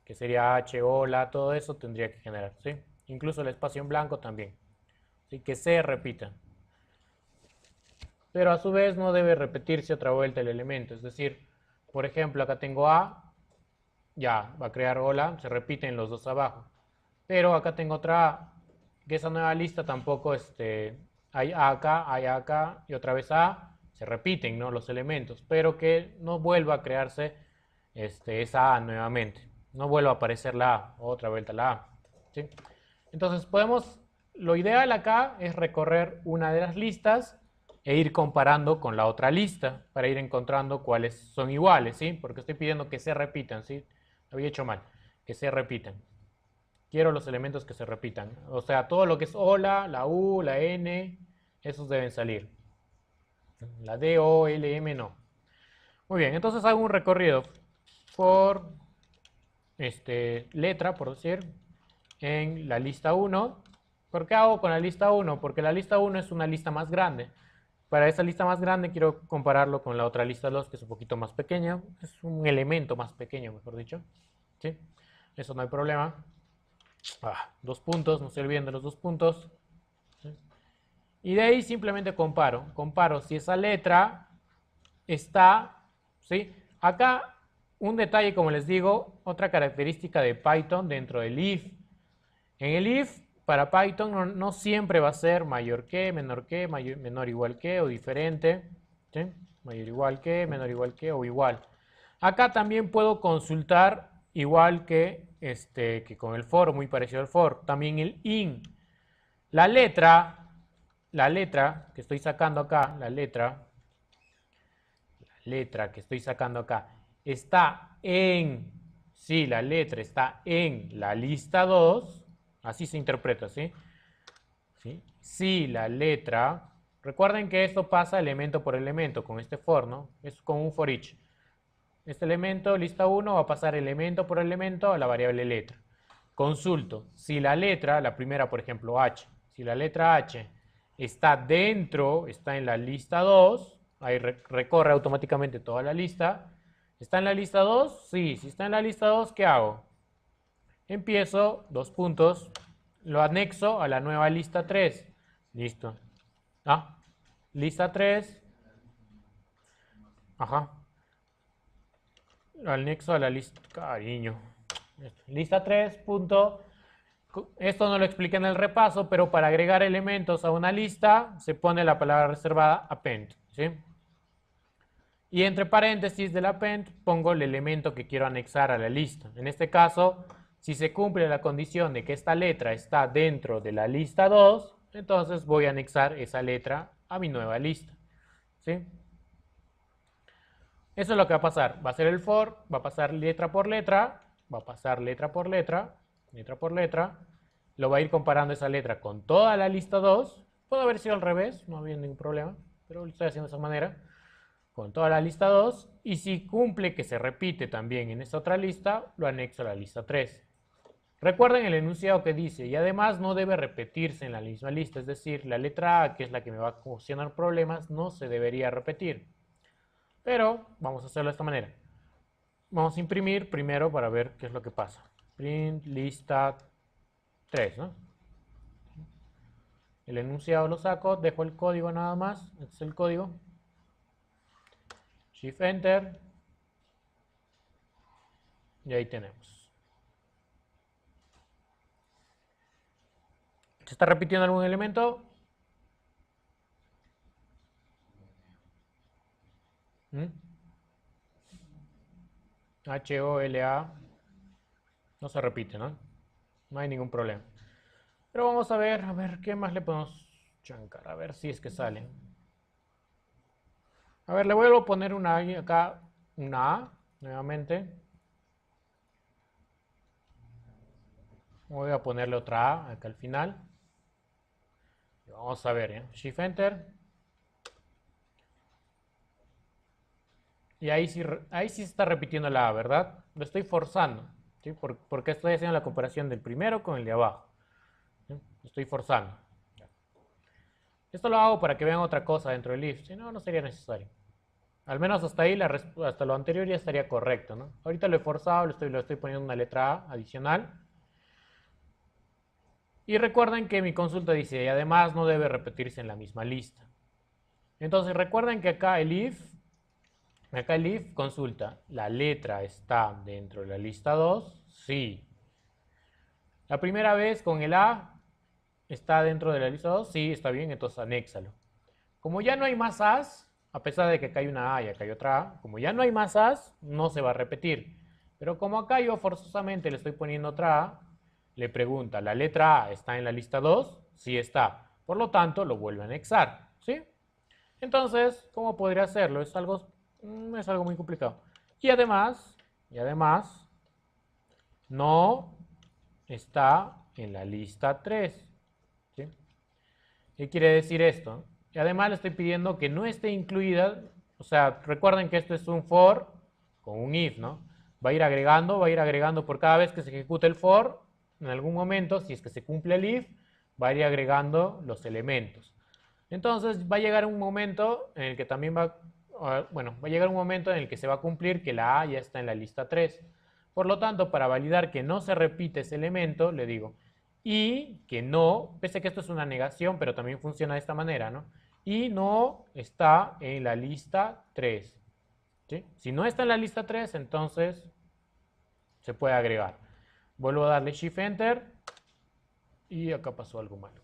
Que sería H, O, la, todo eso tendría que generar, ¿sí? Incluso el espacio en blanco también. ¿Sí? Que se repitan. Pero a su vez no debe repetirse otra vuelta el elemento. Es decir, por ejemplo, acá tengo A, ya, va a crear hola, se repiten los dos abajo. Pero acá tengo otra A, que esa nueva lista tampoco, hay A acá y otra vez A, se repiten, ¿no? Los elementos, pero que no vuelva a crearse esa A nuevamente. No vuelva a aparecer la A, otra vuelta la A. ¿Sí? Entonces lo ideal acá es recorrer una de las listas e ir comparando con la otra lista para ir encontrando cuáles son iguales, ¿sí? Porque estoy pidiendo que se repitan, ¿sí? Lo había hecho mal, que se repitan. Quiero los elementos que se repitan. O sea, todo lo que es O, la U, la N, esos deben salir. La D, O, L, M no. Muy bien, entonces hago un recorrido por letra, por decir, en la lista 1. ¿Por qué hago con la lista 1? Porque la lista 1 es una lista más grande. Para esa lista más grande quiero compararlo con la otra lista 2, que es un poquito más pequeña. Es un elemento más pequeño, mejor dicho. ¿Sí? Eso no hay problema. Dos puntos, no se olviden de los dos puntos. ¿Sí? Y de ahí simplemente comparo. Comparo si esa letra está, ¿sí? Acá un detalle, como les digo, otra característica de Python dentro del if. En el if, para Python no siempre va a ser mayor que, menor igual que o diferente. ¿Sí? Mayor igual que, menor igual que o igual. Acá también puedo consultar igual que con el for, muy parecido al for. También el in. La letra que estoy sacando acá, la letra que estoy sacando acá, está en, sí, la letra está en la lista 2, así se interpreta, ¿sí? ¿Sí? Si la letra, recuerden que esto pasa elemento por elemento con este for, ¿no? Es con un for each. Este elemento, lista 1, va a pasar elemento por elemento a la variable letra. Consulto, si la letra, la primera por ejemplo H, si la letra H está dentro, está en la lista 2, ahí recorre automáticamente toda la lista. ¿Está en la lista 2? Sí, si está en la lista 2, ¿qué hago? Empiezo, dos puntos, lo anexo a la nueva lista 3. Listo. Lista 3. Ajá. Lo anexo a la lista, cariño. Lista 3. Punto. Esto no lo expliqué en el repaso, pero para agregar elementos a una lista se pone la palabra reservada append, ¿sí? Y entre paréntesis del append pongo el elemento que quiero anexar a la lista. En este caso, si se cumple la condición de que esta letra está dentro de la lista 2, entonces voy a anexar esa letra a mi nueva lista, ¿sí? Eso es lo que va a pasar. Va a ser el for, va a pasar letra por letra, va a pasar letra por letra, letra por letra. Lo va a ir comparando esa letra con toda la lista 2. Puede haber sido al revés, no había ningún problema, pero lo estoy haciendo de esa manera. Con toda la lista 2. Y si cumple que se repite también en esta otra lista, lo anexo a la lista 3. Recuerden el enunciado que dice, y además no debe repetirse en la misma lista, es decir, la letra A, que es la que me va a ocasionar problemas, no se debería repetir. Pero vamos a hacerlo de esta manera. Vamos a imprimir primero para ver qué es lo que pasa. Print lista 3, ¿no? El enunciado lo saco, dejo el código nada más. Este es el código. Shift Enter. Y ahí tenemos. ¿Se está repitiendo algún elemento? H-O-L-A. No se repite, ¿no? No hay ningún problema. Pero vamos a ver qué más le podemos chancar. A ver si es que sale. A ver, le vuelvo a poner una A acá, una A, nuevamente. Voy a ponerle otra A acá al final. Y vamos a ver, Shift Enter. Y ahí sí se está repitiendo la A, ¿verdad? Lo estoy forzando, ¿sí? Porque estoy haciendo la comparación del primero con el de abajo. ¿Sí? Lo estoy forzando. Esto lo hago para que vean otra cosa dentro del if, si no, no sería necesario. Al menos hasta ahí, hasta lo anterior ya estaría correcto, ¿no? Ahorita lo he forzado, lo estoy poniendo una letra A adicional. Y recuerden que mi consulta dice, y además no debe repetirse en la misma lista. Entonces recuerden que acá el if consulta, ¿la letra está dentro de la lista 2? Sí. La primera vez con el A está dentro de la lista 2, sí, está bien, entonces anéxalo. Como ya no hay más A's, a pesar de que acá hay una A y acá hay otra A, como ya no hay más A's, no se va a repetir. Pero como acá yo forzosamente le estoy poniendo otra A, le pregunta, ¿la letra A está en la lista 2? Sí está. Por lo tanto, lo vuelve a anexar. ¿Sí? Entonces, ¿cómo podría hacerlo? Es algo muy complicado. Y además, no está en la lista 3. ¿Sí? ¿Qué quiere decir esto? Y además le estoy pidiendo que no esté incluida, o sea, recuerden que esto es un for con un if, ¿no? Va a ir agregando por cada vez que se ejecute el for, en algún momento, si es que se cumple el if, va a ir agregando los elementos. Entonces va a llegar un momento en el que también va a llegar un momento en el que se va a cumplir que la A ya está en la lista 3. Por lo tanto, para validar que no se repite ese elemento, le digo, y que no, pese a que esto es una negación, pero también funciona de esta manera, ¿no? Y no está en la lista 3. ¿Sí? Si no está en la lista 3, entonces se puede agregar. Vuelvo a darle Shift Enter y acá pasó algo malo.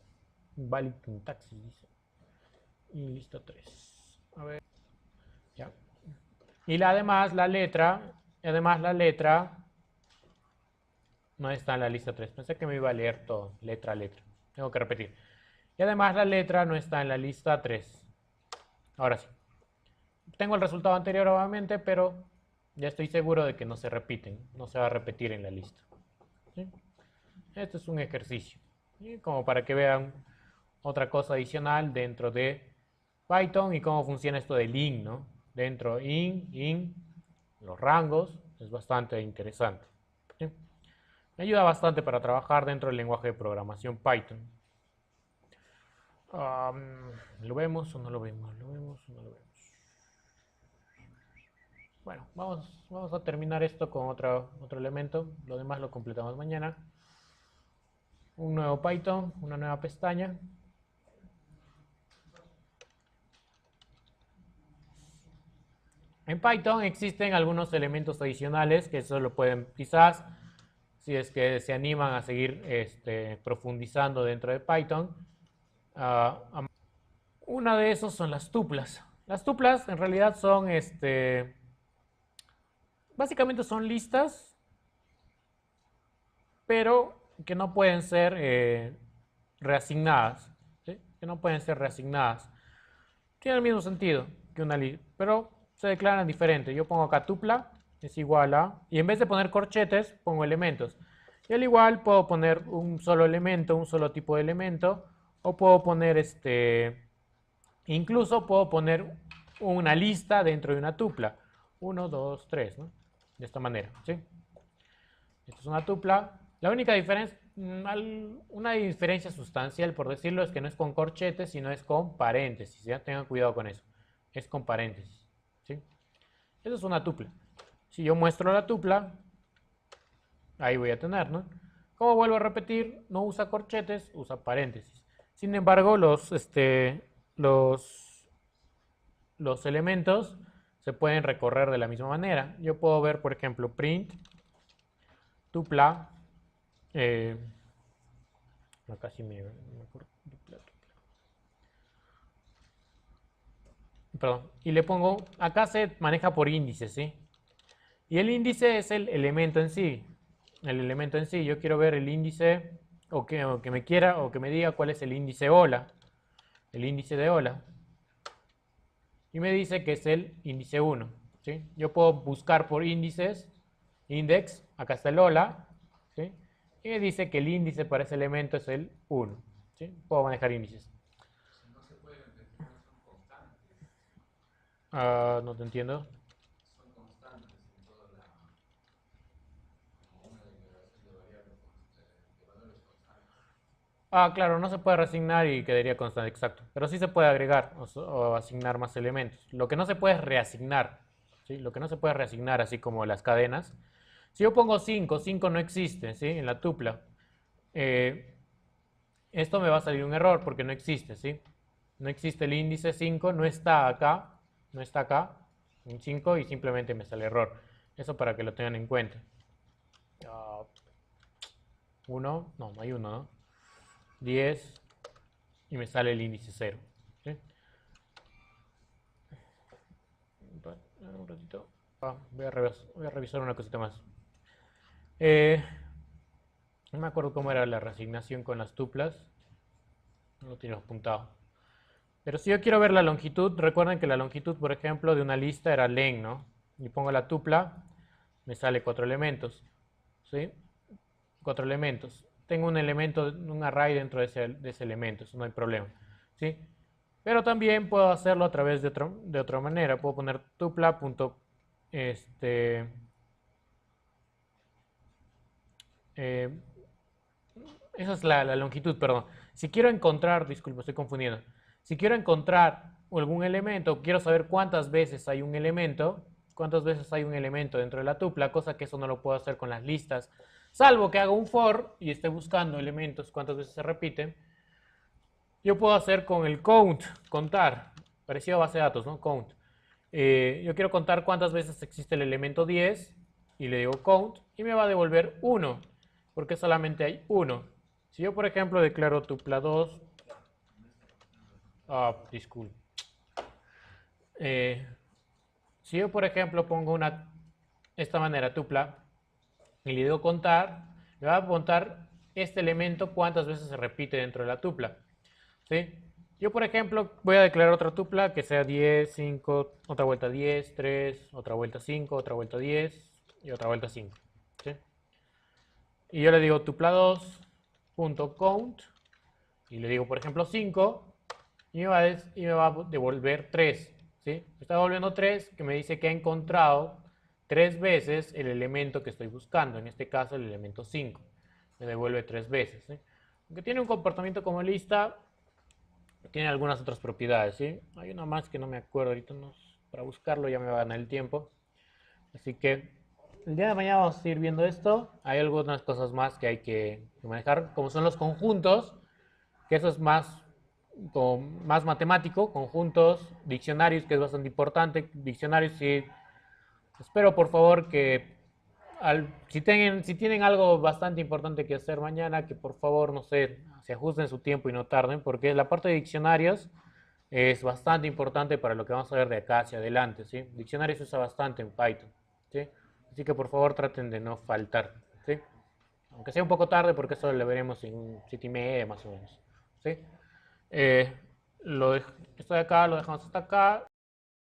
Valid taxis, dice. Y lista 3. A ver. Ya. Y además la letra no está en la lista 3. Pensé que me iba a leer todo, letra a letra. Tengo que repetir. Y además la letra no está en la lista 3. Ahora sí. Tengo el resultado anterior obviamente, pero ya estoy seguro de que no se repiten. No se va a repetir en la lista. ¿Sí? Esto es un ejercicio. ¿Sí? Como para que vean otra cosa adicional dentro de Python y cómo funciona esto del in, ¿no? Dentro in, los rangos, es bastante interesante. ¿Sí? Me ayuda bastante para trabajar dentro del lenguaje de programación Python. ¿Lo vemos o no lo vemos? ¿Lo vemos o no lo vemos? Bueno, vamos a terminar esto con otro elemento. Lo demás lo completamos mañana. Un nuevo Python, una nueva pestaña. En Python existen algunos elementos adicionales que solo pueden, quizás, si es que se animan a seguir profundizando dentro de Python. Una de esos son las tuplas. Las tuplas en realidad son, básicamente son listas, pero que no pueden ser reasignadas. ¿Sí? Que no pueden ser reasignadas. Tiene el mismo sentido que una lista, pero se declaran diferente. Yo pongo acá tupla, es igual a, y en vez de poner corchetes, pongo elementos. Y al igual puedo poner un solo elemento, un solo tipo de elemento, o puedo poner incluso puedo poner una lista dentro de una tupla. 1, 2, 3, ¿no? De esta manera, ¿sí? Esto es una tupla. La única diferencia, una diferencia sustancial, por decirlo, es que no es con corchetes, sino es con paréntesis. ¿Ya? Tengan cuidado con eso. Es con paréntesis. ¿Sí? Eso es una tupla. Si yo muestro la tupla, ahí voy a tener, ¿no? Como vuelvo a repetir, no usa corchetes, usa paréntesis. Sin embargo, los elementos se pueden recorrer de la misma manera. Yo puedo ver, por ejemplo, print tupla. Acá sí me acuerdo. Perdón. Y le pongo, acá se maneja por índice, ¿sí? Y el índice es el elemento en sí. El elemento en sí. Yo quiero ver el índice, o que me quiera, o que me diga cuál es el índice hola. El índice de hola. Y me dice que es el índice 1. ¿Sí? Yo puedo buscar por índices, index, acá está el hola, ¿sí? Y me dice que el índice para ese elemento es el 1. ¿Sí? Puedo manejar índices. No te entiendo. Ah, claro, no se puede reasignar y quedaría constante, exacto. Pero sí se puede agregar o asignar más elementos. Lo que no se puede es reasignar, ¿sí? Lo que no se puede reasignar, así como las cadenas. Si yo pongo 5, 5 no existe, ¿sí? En la tupla. eh, Esto me va a salir un error porque no existe, ¿sí? No existe el índice 5, no está acá, no está acá, en 5 y simplemente me sale error. Eso para que lo tengan en cuenta. 1, no, no hay 1, ¿no? 10 y me sale el índice 0. ¿Sí? Un ratito. Voy a revisar una cosita más. Eh, no me acuerdo cómo era la reasignación con las tuplas. No lo tengo apuntado. Pero si yo quiero ver la longitud, recuerden que la longitud, por ejemplo, de una lista era len, ¿no? Y pongo la tupla, me sale 4 elementos. ¿Sí? 4 elementos. Tengo un elemento, un array dentro de ese elemento, eso no hay problema. ¿Sí? Pero también puedo hacerlo a través de otra manera. Puedo poner tupla. Este, eh, esa es la longitud, perdón. Si quiero encontrar, disculpa, estoy confundiendo. Si quiero encontrar algún elemento, quiero saber cuántas veces hay un elemento, dentro de la tupla, cosa que eso no lo puedo hacer con las listas, salvo que haga un for y esté buscando elementos, cuántas veces se repiten. Yo puedo hacer con el count, contar, parecido a base de datos, ¿no? Count. Yo quiero contar cuántas veces existe el elemento 10 y le digo count y me va a devolver 1, porque solamente hay 1. Si yo, por ejemplo, declaro tupla 2, disculpe. Eh, si yo, por ejemplo, pongo esta manera tupla y le digo contar, me va a contar este elemento cuántas veces se repite dentro de la tupla. ¿Sí? Yo, por ejemplo, voy a declarar otra tupla que sea 10, 5, otra vuelta 10, 3, otra vuelta 5, otra vuelta 10 y otra vuelta 5. ¿Sí? Y yo le digo tupla2.count y le digo, por ejemplo, 5 y me va a devolver 3. ¿Sí? Me está devolviendo 3 que me dice que ha encontrado 3 veces el elemento que estoy buscando, en este caso el elemento 5. Me devuelve 3 veces. ¿Sí? Aunque tiene un comportamiento como lista, tiene algunas otras propiedades, ¿sí? Hay una más que no me acuerdo ahorita, para buscarlo ya me va a ganar el tiempo. Así que el día de mañana vamos a ir viendo esto. Hay algunas cosas más que hay que manejar, como son los conjuntos, que eso es más matemático, conjuntos, diccionarios, que es bastante importante. Diccionarios, sí, espero por favor que si tienen algo bastante importante que hacer mañana, que por favor, no sé, se ajusten su tiempo y no tarden, porque la parte de diccionarios es bastante importante para lo que vamos a ver de acá hacia adelante, ¿sí? Diccionarios se usa bastante en Python, ¿sí? Así que por favor traten de no faltar, ¿sí? Aunque sea un poco tarde, porque eso lo veremos en 7:30 más o menos, ¿sí? Eh, esto de acá lo dejamos hasta acá